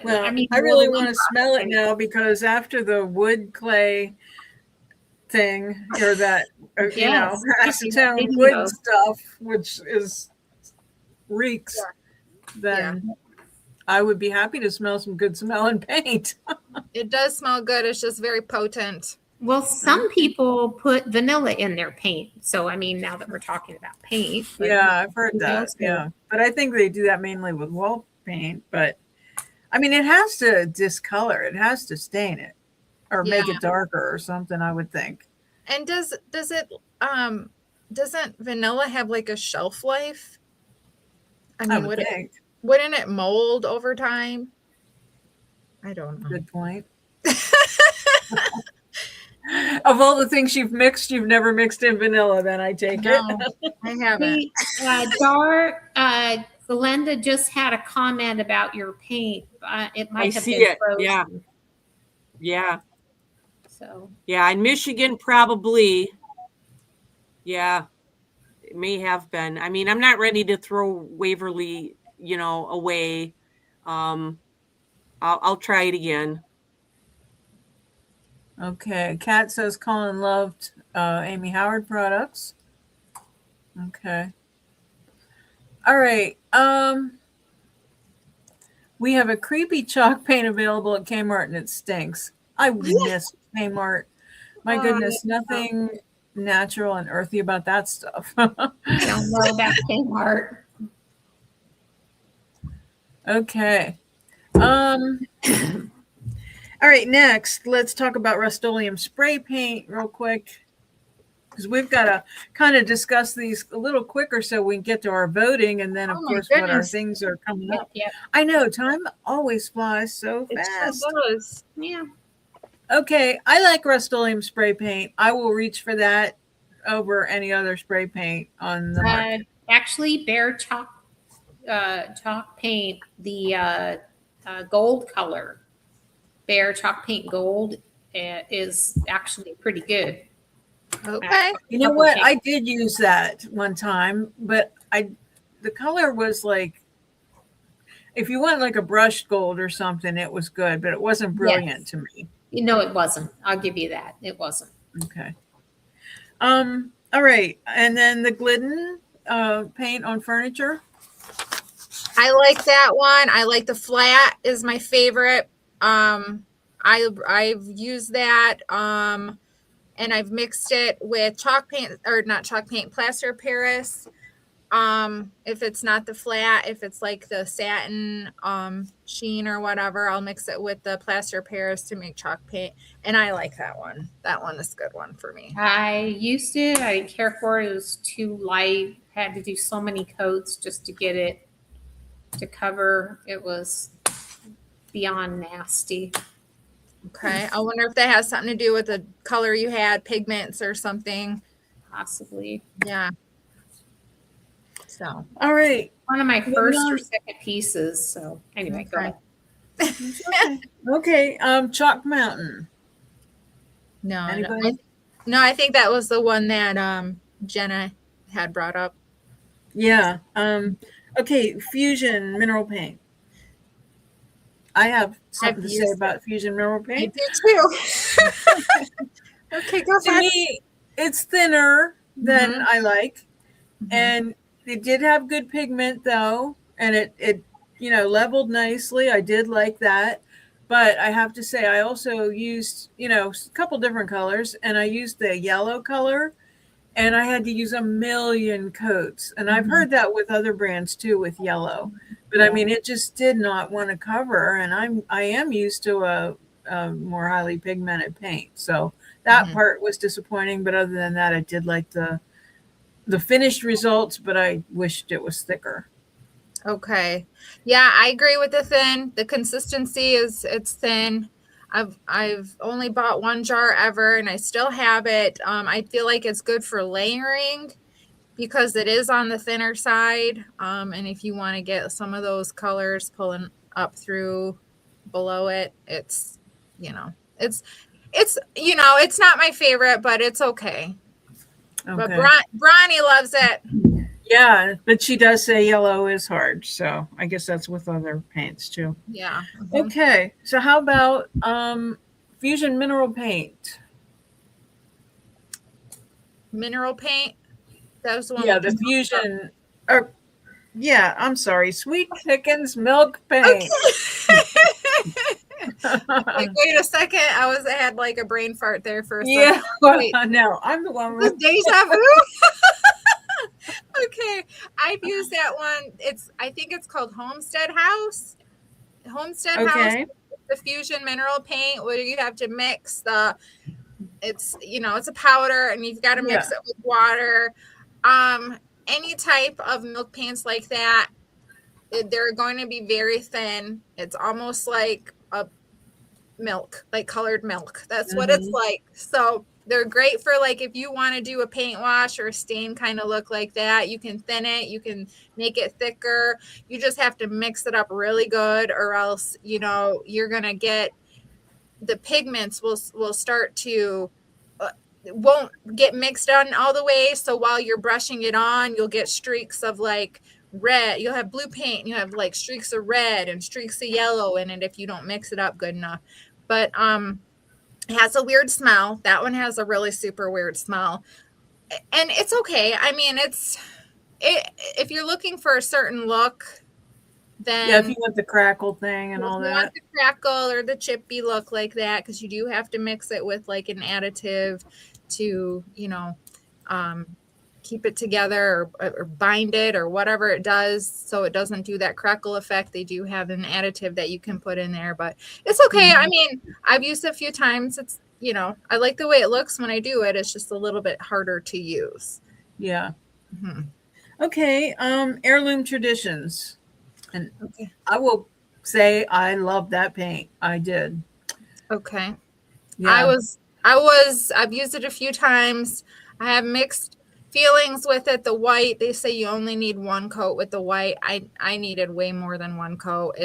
Well, I mean, I really well, want to smell it now because after the wood clay thing or that, Yes. acetone Video. wood stuff, which is reeks, then I would be happy to smell some good smelling paint. It does smell good. It's just very potent. Well, some people put vanilla in their paint. So, I mean, now that we're talking about paint. but- Yeah, I've heard that. also- Yeah. But I think they do that mainly with paint, but I mean, it has to discolor. It has to stain it or make Yeah. it darker or something, I would think. And does it doesn't vanilla have like a shelf life? I I mean, would think. wouldn't it mold over time? I don't know. Good point. Of all the things you've mixed, you've never mixed in vanilla, then I take No, it. I haven't. Hey, Dar, Glenda just had a comment about your paint. It might I have see been it. frozen. Yeah. Yeah. So Yeah. In Michigan, probably. Yeah. It may have been. I mean, I'm not ready to throw Waverly, away. I'll try it again. Okay. Kat says Colin loved Amy Howard products. Okay. All right. We have a creepy chalk paint available at Kmart and it stinks. I miss Kmart. My goodness, nothing natural and earthy about that stuff. I don't know about Kmart. Okay. All right, next, let's talk about Rust-Oleum spray paint real quick, because we've got to kind of discuss these a little quicker so we can get to our voting, and then, of Oh my course, what our goodness. things are coming up. Yep. I know, time always flies so It fast. sure does. Yeah. Okay, I like Rust-Oleum spray paint. I will reach for that over any other spray paint on the market. Actually, Bear chalk paint, the gold color, Bear chalk paint gold is actually pretty good. Okay. You know what? I did use that one time, but the color was like, if you want like a brushed gold or something, it was good, but it wasn't brilliant to me. You know, it wasn't. I'll give you that. It wasn't. Okay. All right. And then the Glidden paint on furniture. I like that one. I like the flat is my favorite. I've used that. And I've mixed it with chalk paint, or not chalk paint, plaster Paris. If it's not the flat, if it's like the satin sheen or whatever, I'll mix it with the plaster Paris to make chalk paint. And I like that one. That one is a good one for me. I used it. I didn't care for it. It was too light. Had to do so many coats just to get it to cover. It was beyond nasty. Okay. I wonder if that has something to do with the color you had, pigments or something. Possibly. Yeah. So. All right. One of my first or second pieces. So anyway, go ahead. Okay. Chalk Mountain. No, Anybody? I think that was the one that Jenna had brought up. Yeah. Okay. Fusion mineral paint. I have something to say about Fusion mineral I paint. do too. Okay, go To ahead. me, it's thinner than Mhm. I like, Mhm. and it did have good pigment though, and it leveled nicely. I did like that, but I have to say I also used a couple different colors, and I used the yellow color, and I had to use a million coats, and I've Mhm. heard that with other brands too with yellow, but I mean it just did not want to cover, and I am used to a more highly pigmented paint, so that Mhm. part was disappointing. But other than that, I did like the finished results, but I wished it was thicker. Okay. Yeah, I agree with the thin. The consistency it's thin. I've only bought one jar ever and I still have it. I feel like it's good for layering because it is on the thinner side. And if you want to get some of those colors pulling up through below it, it's it's not my favorite, but it's okay. But Okay. Bronny loves it. Yeah, but she does say yellow is hard, so I guess that's with other paints too. Yeah. Okay, so how about Fusion mineral paint? Mineral paint. That was the one. Yeah, we the just- Fusion. Or yeah, I'm sorry, Sweet Pickens milk paint. Like, wait a second. I had like a brain fart there for a second. Yeah, Wait. no, I'm the one Was with. deja vu? Okay, I've used that one. I think it's called Homestead House. Homestead House, Okay. the fusion mineral paint where you have to mix it's a powder and you've got to mix Yeah. it with water. Any type of milk paints like that, they're going to be very thin. It's almost like a milk, like colored milk. That's what it's like. So they're great for like if you want to do a paint wash or a stain kind of look like that. You can thin it, you can make it thicker. You just have to mix it up really good, or else you're gonna get the pigments will start to won't get mixed on all the way. So while you're brushing it on, you'll get streaks of like red. You'll have blue paint, and you have like streaks of red and streaks of yellow in it if you don't mix it up good enough. But it has a weird smell. That one has a really super weird smell. And it's okay. I mean, if you're looking for a certain look, then Yeah, if you want the crackle thing and all if you want that. the crackle or the chippy look like that, because you do have to mix it with like an additive to, keep it together or bind it or whatever it does so it doesn't do that crackle effect. They do have an additive that you can put in there, but it's okay. I mean, I've used it a few times. It's, I like the way it looks when I do it. It's just a little bit harder to use. Yeah. Mhm. Okay. Heirloom Traditions. And Okay. I will say I love that paint. I did. Okay. Yeah. I've used it a few times. I have mixed feelings with it. The white, they say you only need one coat with the white. I needed way more than one coat.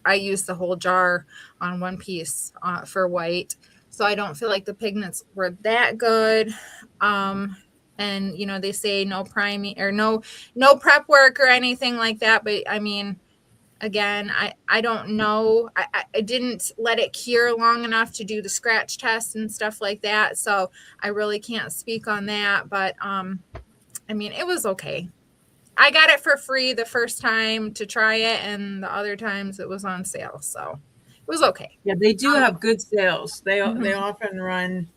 I used the whole jar on one piece for white. So I don't feel like the pigments were that good. And they say no priming or no prep work or anything like that. But I mean, again, I don't know. I didn't let it cure long enough to do the scratch test and stuff like that. So I really can't speak on that. But I mean, it was okay. I got it for free the first time to try it, and the other times it was on sale. So it was okay. Yeah, they do have good sales. They Mhm. often run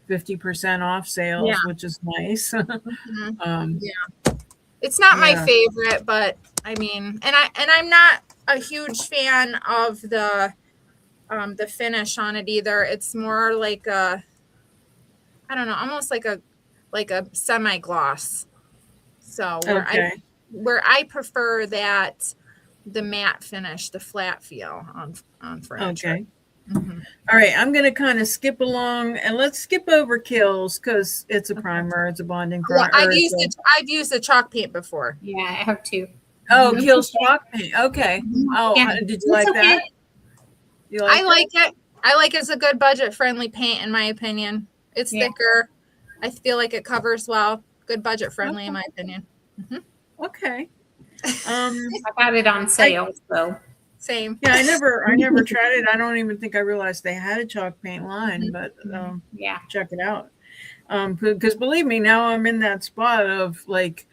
50% off sales, Yeah. which is nice. Mhm. It's not my Yeah. favorite, but I mean, and I'm not a huge fan of the finish on it either. It's more like I don't know, almost like a semi gloss. So Okay. where I prefer that the matte finish, the flat feel on furniture. Okay. Mhm. All right. I'm going to kind of skip along and let's skip over Kills because it's a primer, it's a bonding Well, primer. I've used the chalk paint before. Yeah, I have two. Oh, Kills chalk paint. Okay. Oh, Yeah. did you like It's that? okay. You I like like it. I like it's a good budget friendly paint in my opinion. It's Yeah. thicker. I feel like it covers well. Good budget friendly in my opinion. that? Okay. I got it on sale, so Same. Yeah, I never tried it. I don't even think I realized they had a chalk paint line, but yeah. check it out. Because believe me, now I'm in that spot of like,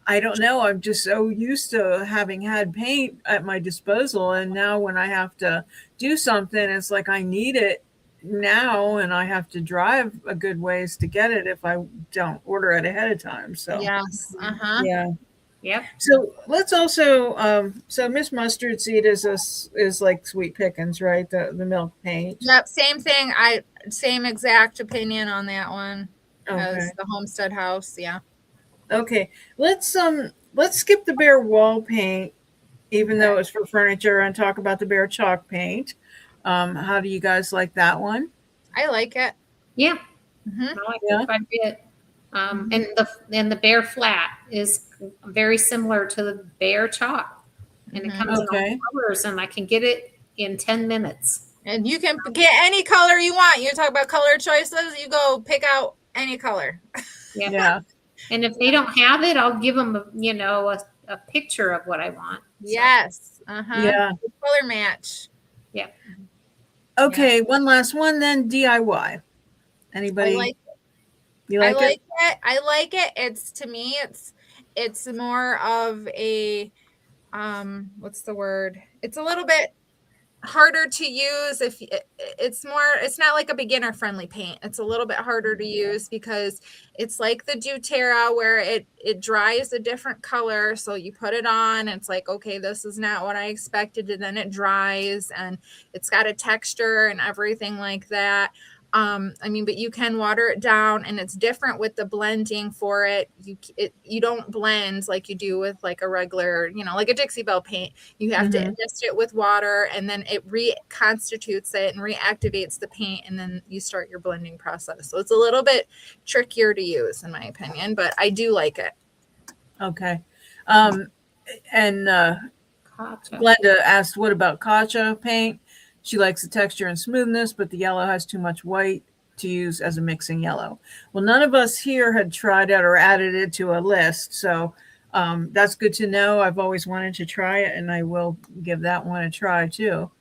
I don't know. I'm just so used to having had paint at my disposal, and now when I have to do something, it's like I need it now, and I have to drive a good ways to get it if I don't order it ahead of time. So Yes. Uh-huh. yeah. Yep. So let's also so Miss Mustard Seed is like Sweet Pickins, right? The milk paint. Yep, same thing. Same exact opinion on that one as Okay. the Homestead House. Yeah. Okay. Let's skip the Bear wall paint, even though it's for furniture, and talk about the Bear chalk paint. How do you guys like that one? I like it. Yeah. Mhm. I like Yeah. it quite a bit. And the Bear flat is very similar to the Bear chalk, and it Mhm. comes in Okay. all colors, and I can get it in 10 minutes. And you can get any color you want. You talk about color choices, you go pick out any color. Yeah. Yeah. And if they don't have it, I'll give them a picture of what I want. So, Yes. Uh-huh. Yeah. Color match. Okay. One last one then. DIY. Anybody? You I like like it? it. I like it. It's to me, it's more of a what's the word? It's a little bit harder to use. It's not like a beginner friendly paint. It's a little bit harder to use because it's like the doTERRA where it dries a different color. So you put it on, it's like, okay, this is not what I expected, and then it dries and it's got a texture and everything like that. But you can water it down, and it's different with the blending for it. You don't blend like you do with like a regular, like a Dixie Belle paint. You have to mist it with water, and then it reconstitutes it and reactivates the paint, and then you start your blending process. So it's a little bit trickier to use, in my opinion, but I do like it. Okay. And Gotcha. Glenda asked, what about Kacha paint? She likes the texture and smoothness, but the yellow has too much white to use as a mixing yellow. Well, none of us here had tried it or added it to a list. So that's good to know. I've always wanted to try it, and I will give that one a try too.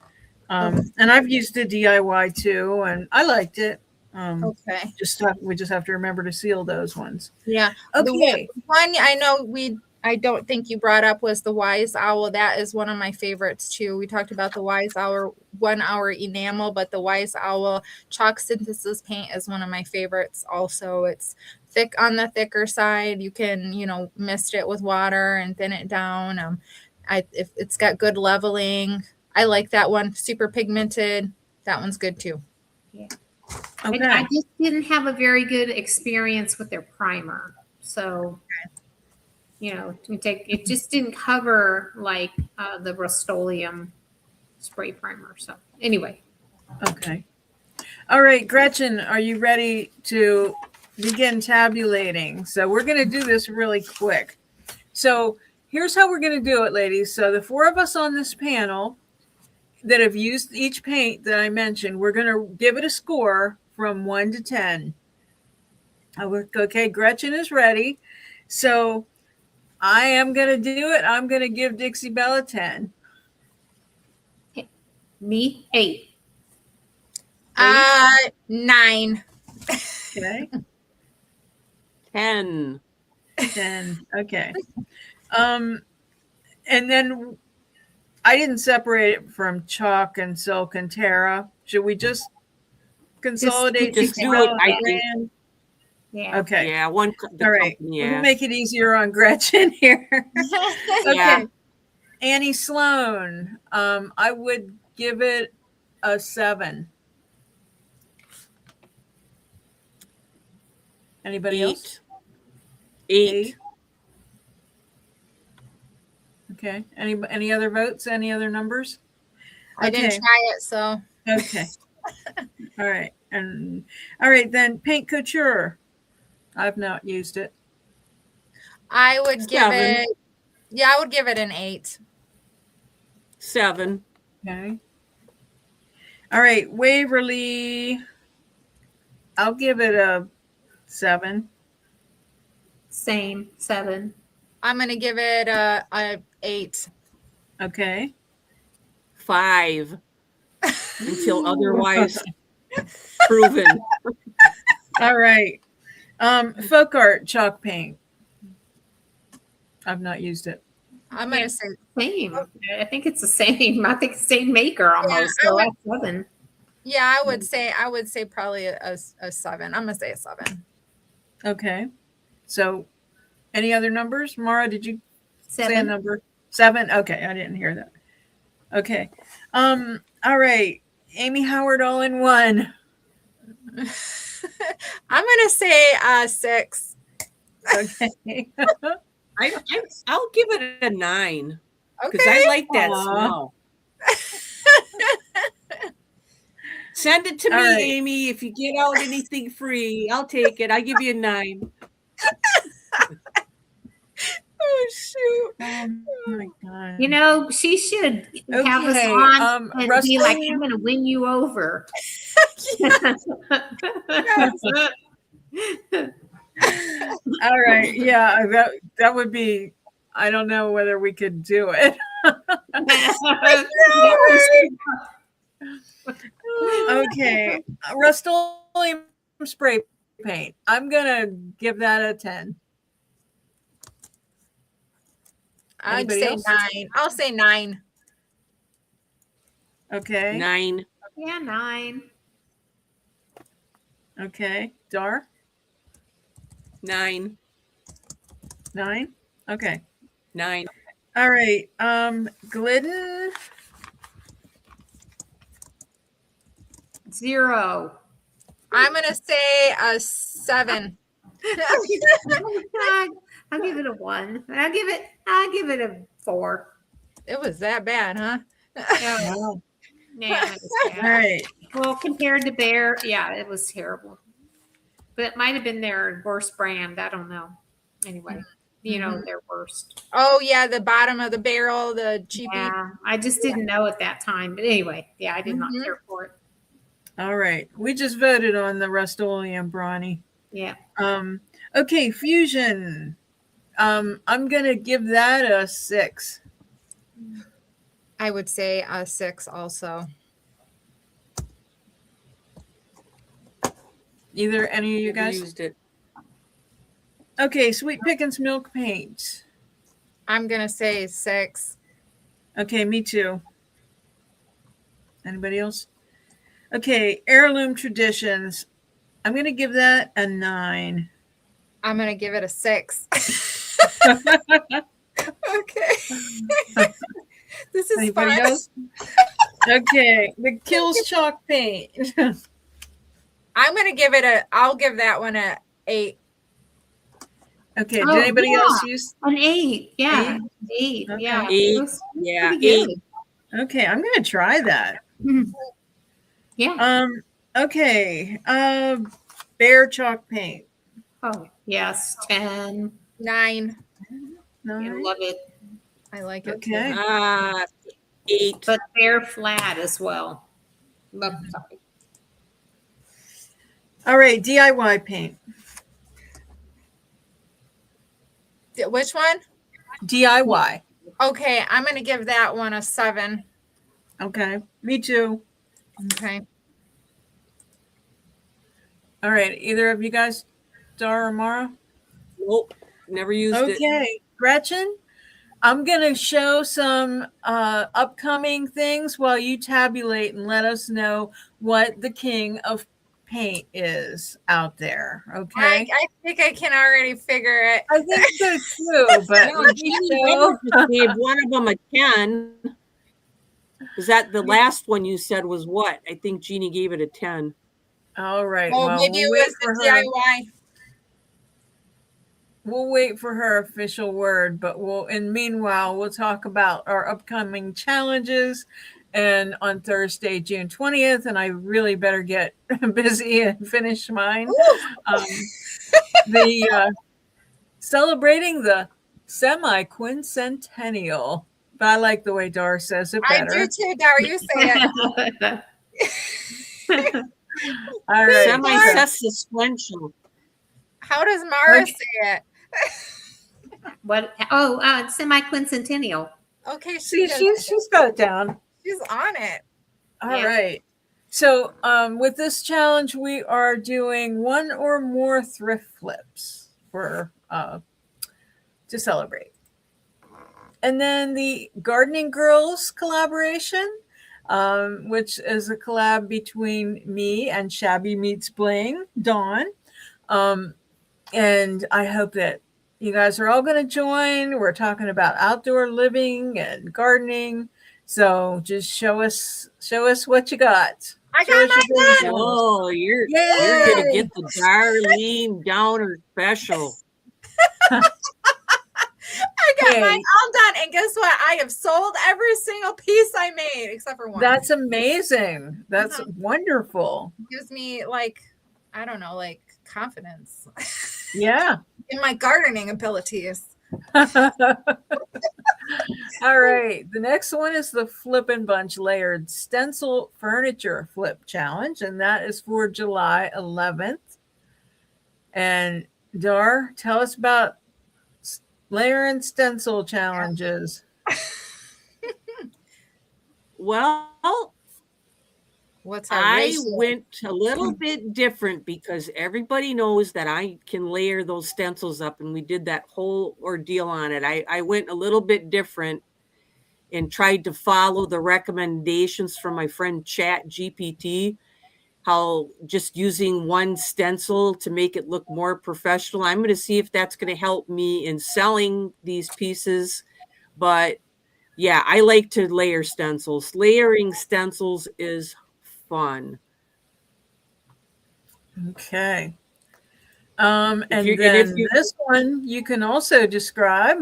And I've used it DIY too, and I liked it. Okay. We just have to remember to seal those ones. Yeah. Okay. The one I know I don't think you brought up was the Wise Owl. That is one of my favorites too. We talked about the Wise Owl 1 hour enamel, but the Wise Owl chalk synthesis paint is one of my favorites also. It's thick on the thicker side. You can, mist it with water and thin it down. If it's got good leveling. I like that one. Super pigmented. That one's good too. Yeah. Okay. I just didn't have a very good experience with their primer. So, it just didn't cover like the Rust-Oleum spray primer. So anyway. Okay. All right, Gretchen, are you ready to begin tabulating? So we're going to do this really quick. So here's how we're going to do it, ladies. So the 4 of us on this panel that have used each paint that I mentioned, we're going to give it a score from 1 to 10. Okay, Gretchen is ready. So I am going to do it. I'm going to give Dixie Belle a 10. Me, 8. 9. Okay. 10. 10. Okay. And then I didn't separate it from chalk and silk and Terra. Should we just consolidate? Just Dixie do Belle it, I and think. Fran? Yeah. Okay. Yeah, All right. Yeah. We'll make it easier on Gretchen here. Okay. Yeah. Annie Sloan. I would give it a 7. Anybody else? 8. Okay. Any other votes? Any other numbers? I didn't try it, so. Okay. All right. And all right, then Paint Couture. I've not used it. I would give 7. it. Yeah, I would give it an 8. 7. Okay. All right, Waverly. I'll give it a 7. Same, 7. I'm gonna give it a 8. Okay. 5. Until otherwise proven. All right. Folk art chalk paint. I've not used it. I'm gonna say Same. I think it's the same. I think same maker almost. I So would- that's 7. yeah. I would say probably a 7. I'm gonna say a 7. Okay. So any other numbers? Mara, did you say a 7. number? 7? Okay, I didn't hear that. Okay. All right. Amy Howard all in one. I'm gonna say 6. Okay. I'll give it a 9 because Okay. I like that Aw. smell. Send it to me, All right. Amy. If you get out anything free, I'll take it. I'll give you a 9. Oh shoot. Oh my God. She should have us Okay, on and be like, Rust-Oleum- I'm going to win you over. All right. Yeah, that would be, I don't know whether we could do it. Okay. Rust-Oleum spray paint. I'm going to give that a 10. I'd Anybody say else? 9. I'll say 9. Okay. 9. Yeah, 9. Okay. Dar? 9. 9? Okay. 9. All right. Glidden? 0. I'm gonna say a 7. I'll give it a 1. I'll give it a 4. It was that bad, huh? Yeah, Wow. man, it was All bad. right. Well, compared to Bear, yeah, it was terrible. But it might have been their worst brand. I don't know. Anyway, their worst. Oh yeah, the bottom of the barrel, the cheapy. Yeah, I just didn't know at that time. But anyway, yeah, I did not Mhm. care for it. All right. We just voted on the Rust-Oleum Brawny. Yeah. Okay, Fusion. I'm gonna give that a 6. I would say a 6 also. Either any of you Never guys? used it. Okay, Sweet Pickins Milk Paint. I'm gonna say 6. Okay, me too. Anybody else? Okay, Heirloom Traditions. I'm gonna give that a 9. I'm gonna give it a 6. Okay. This is Anybody fun. else? Okay, the Kills Chalk Paint. I'll give that one a 8. Okay, Oh, did anybody yeah. else use? An 8. Yeah. 8. Okay. Yeah. 8. It was Yeah, pretty 8. good. Okay, I'm gonna try that. Yeah. Okay, Bear Chalk Paint. Oh, yes. 10. 9. I 9. love it. I like it Okay. too. 8. But they're flat as well. Love, sorry. All right, DIY paint. Which one? DIY. Okay, I'm gonna give that one a 7. Okay, me too. Okay. All right, either of you guys, Dar or Mara? Nope. Never used it. Okay, Gretchen, I'm going to show some upcoming things while you tabulate and let us know what the king of paint is out there. Okay. I think I can already figure it. I think so too, but No, let me Jeannie show. just gave one of them a 10. Was that the last one you said was what? I think Jeannie gave it a 10. All right. Oh, Well, maybe we'll it wait was for the her. DIY. We'll wait for her official word, but meanwhile, we'll talk about our upcoming challenges and on Thursday, June 20th. And I really better get busy and finish mine. Celebrating the semi-quincentennial. But I like the way Dar says it better. I do too, Dar. You say it. All right. Semi-sesquicentennial. How does Mara Okay. say it? What? Oh, semi-quincentennial. Okay, See, does. she's got it down. She's on it. All Yeah. right. So with this challenge, we are doing one or more thrift flips for to celebrate. And then the Gardening Girls collaboration, which is a collab between me and Shabby Meets Bling, Dawn. And I hope that you guys are all going to join. We're talking about outdoor living and gardening. So just show us what you got. I Show got us your my visuals. Oh, you're Yay! gonna get the Darlene Downer special. I got Hey. mine all done. And guess what? I have sold every single piece I made except for one. That's amazing. That's wonderful. Gives me I don't know, confidence Yeah. in my gardening abilities. All right. The next one is the Flippin' Bunch Layered Stencil Furniture Flip Challenge, and that is for July 11th. And Dar, tell us about layer and stencil challenges. Well, What's our I ratio? went a little bit different because everybody knows that I can layer those stencils up, and we did that whole ordeal on it. I went a little bit different, and tried to follow the recommendations from my friend Chat GPT, how just using one stencil to make it look more professional. I'm going to see if that's going to help me in selling these pieces. But yeah, I like to layer stencils. Layering stencils is fun. Okay. If And you- and then if you- this one you can also describe.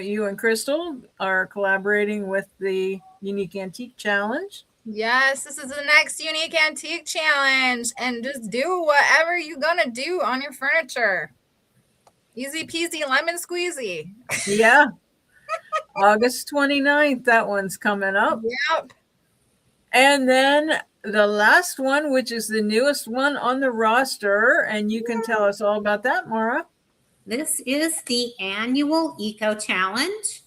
You and Crystal are collaborating with the Unique Antique Challenge. Yes, this is the next Unique Antique Challenge. And just do whatever you're going to do on your furniture. Easy peasy lemon squeezy. Yeah. August 29th, that one's coming up. Yep. And then the last one, which is the newest one on the roster, and you can tell us all about that, Mara. This is the annual Eco Challenge,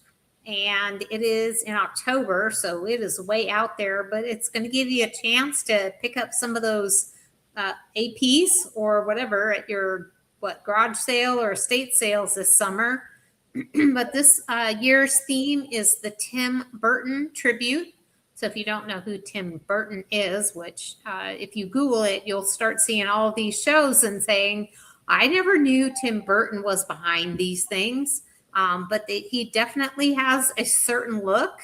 and it is in October, so it is way out there, but it's going to give you a chance to pick up some of those APs or whatever at your garage sale or estate sales this summer. But this year's theme is the Tim Burton tribute. So if you don't know who Tim Burton is, which if you Google it, you'll start seeing all of these shows and saying, I never knew Tim Burton was behind these things. But he definitely has a certain look.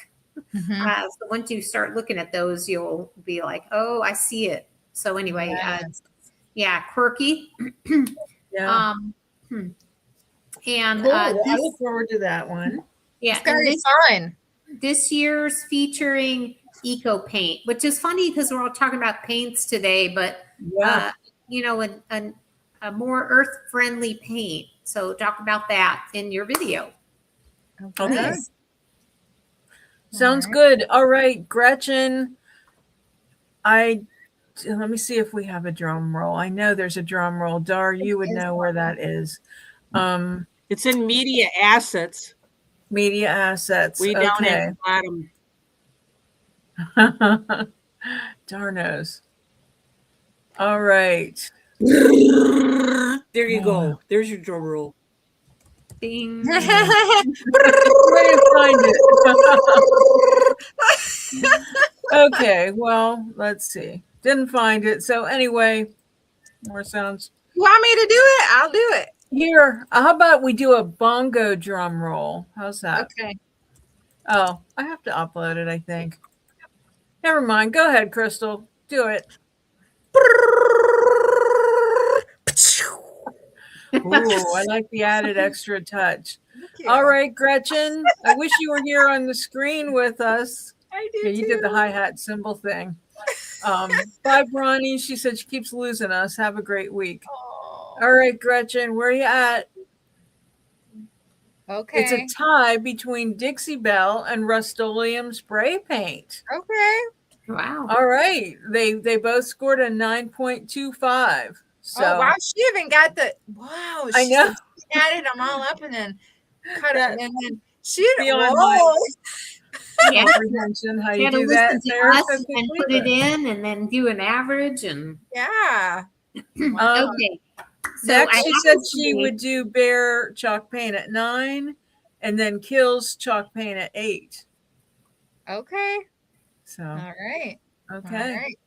Mhm. So once you start looking at those, you'll be like, oh, I see it. So anyway, Yes. yeah, quirky. Yeah. And Cool. I this, look forward to that one. yeah, It's going and to be fun. this year's featuring eco paint, which is funny because we're all talking about paints today, but Yeah. a more earth-friendly paint. So talk about that in your video. Okay. Nice. Sounds Alright. good. All right, Gretchen. Let me see if we have a drum roll. I know there's a drum roll. Dar, you would is know where that is. It's in media assets, Media assets. way down Okay. at the bottom. Darnos. All right. There you go. There's your drum roll. Ding. Way to find it. Okay, well, let's see. Didn't find it. So anyway, more sounds. You want me to do it? I'll do it. Here, how about we do a bongo drum roll? How's that? Okay. Oh, I have to upload it, I think. Never mind. Go ahead, Crystal. Do it. Ooh, I like the added extra touch. Thank you. All right, Gretchen. I wish you were here on the screen with us. I do Yeah, you did the hi-hat cymbal thing. Bye, Bronny. She said she keeps losing us. Have a great week. Oh, All right, Gretchen, where are you at? okay. It's a tie between Dixie Belle and Rust-Oleum spray paint. Okay. Wow. All right. They both scored a 9.25. So Oh, wow. She even got the, wow. I she know. added them all up and then cut it. And then she Beyond whoa. Yeah. comprehension, how You you had to do that listen to there. us so and quickly, put it in and then do an average and Yeah. Okay. okay. Next, I she have said to she say- would do Bear chalk paint at 9 and then Kills chalk paint at 8. Okay. So, All right. okay. All right.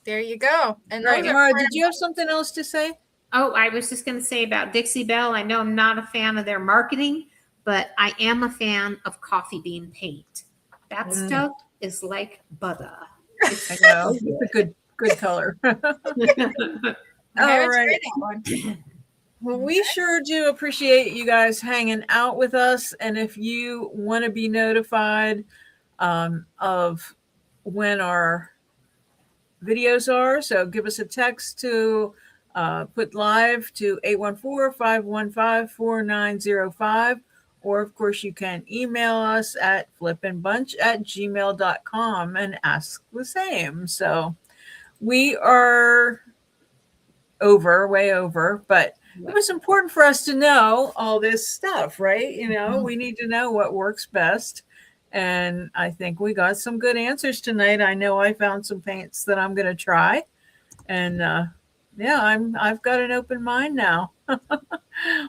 There you go. And Right. those are Mara, part did of- you have something else to say? Oh, I was just going to say about Dixie Belle. I know I'm not a fan of their marketing, but I am a fan of coffee bean paint. That Mm. stuff is like butter. I know. It's a good color. I haven't All right. tried that one. Well, we sure do appreciate you guys hanging out with us. And if you want to be notified of when our videos are, so give us a text to put live to 814-515-4905. Or, of course, you can email us at flipandbunch@gmail.com and ask the same. So we are way over, but it was important for us to know all this stuff, right? You know, we need to know what works best. And I think we got some good answers tonight. I know I found some paints that I'm going to try. And yeah, I've got an open mind now.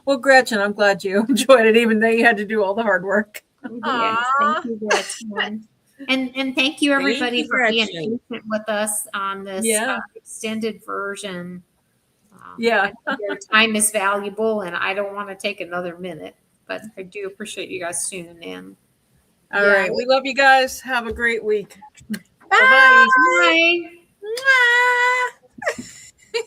Well, Gretchen, I'm glad you enjoyed it, even though you had to do all the hard work. Yes, thank you, Gretchen. And thank you everybody you, for being Gretchen. patient with us on this Yeah. extended version. Yeah. Your time is valuable, and I don't want to take another minute, but I do appreciate you guys tuning in. All Yeah. right. We love you guys. Have a great week. Bye. Bye-bye. Bye. Mwah.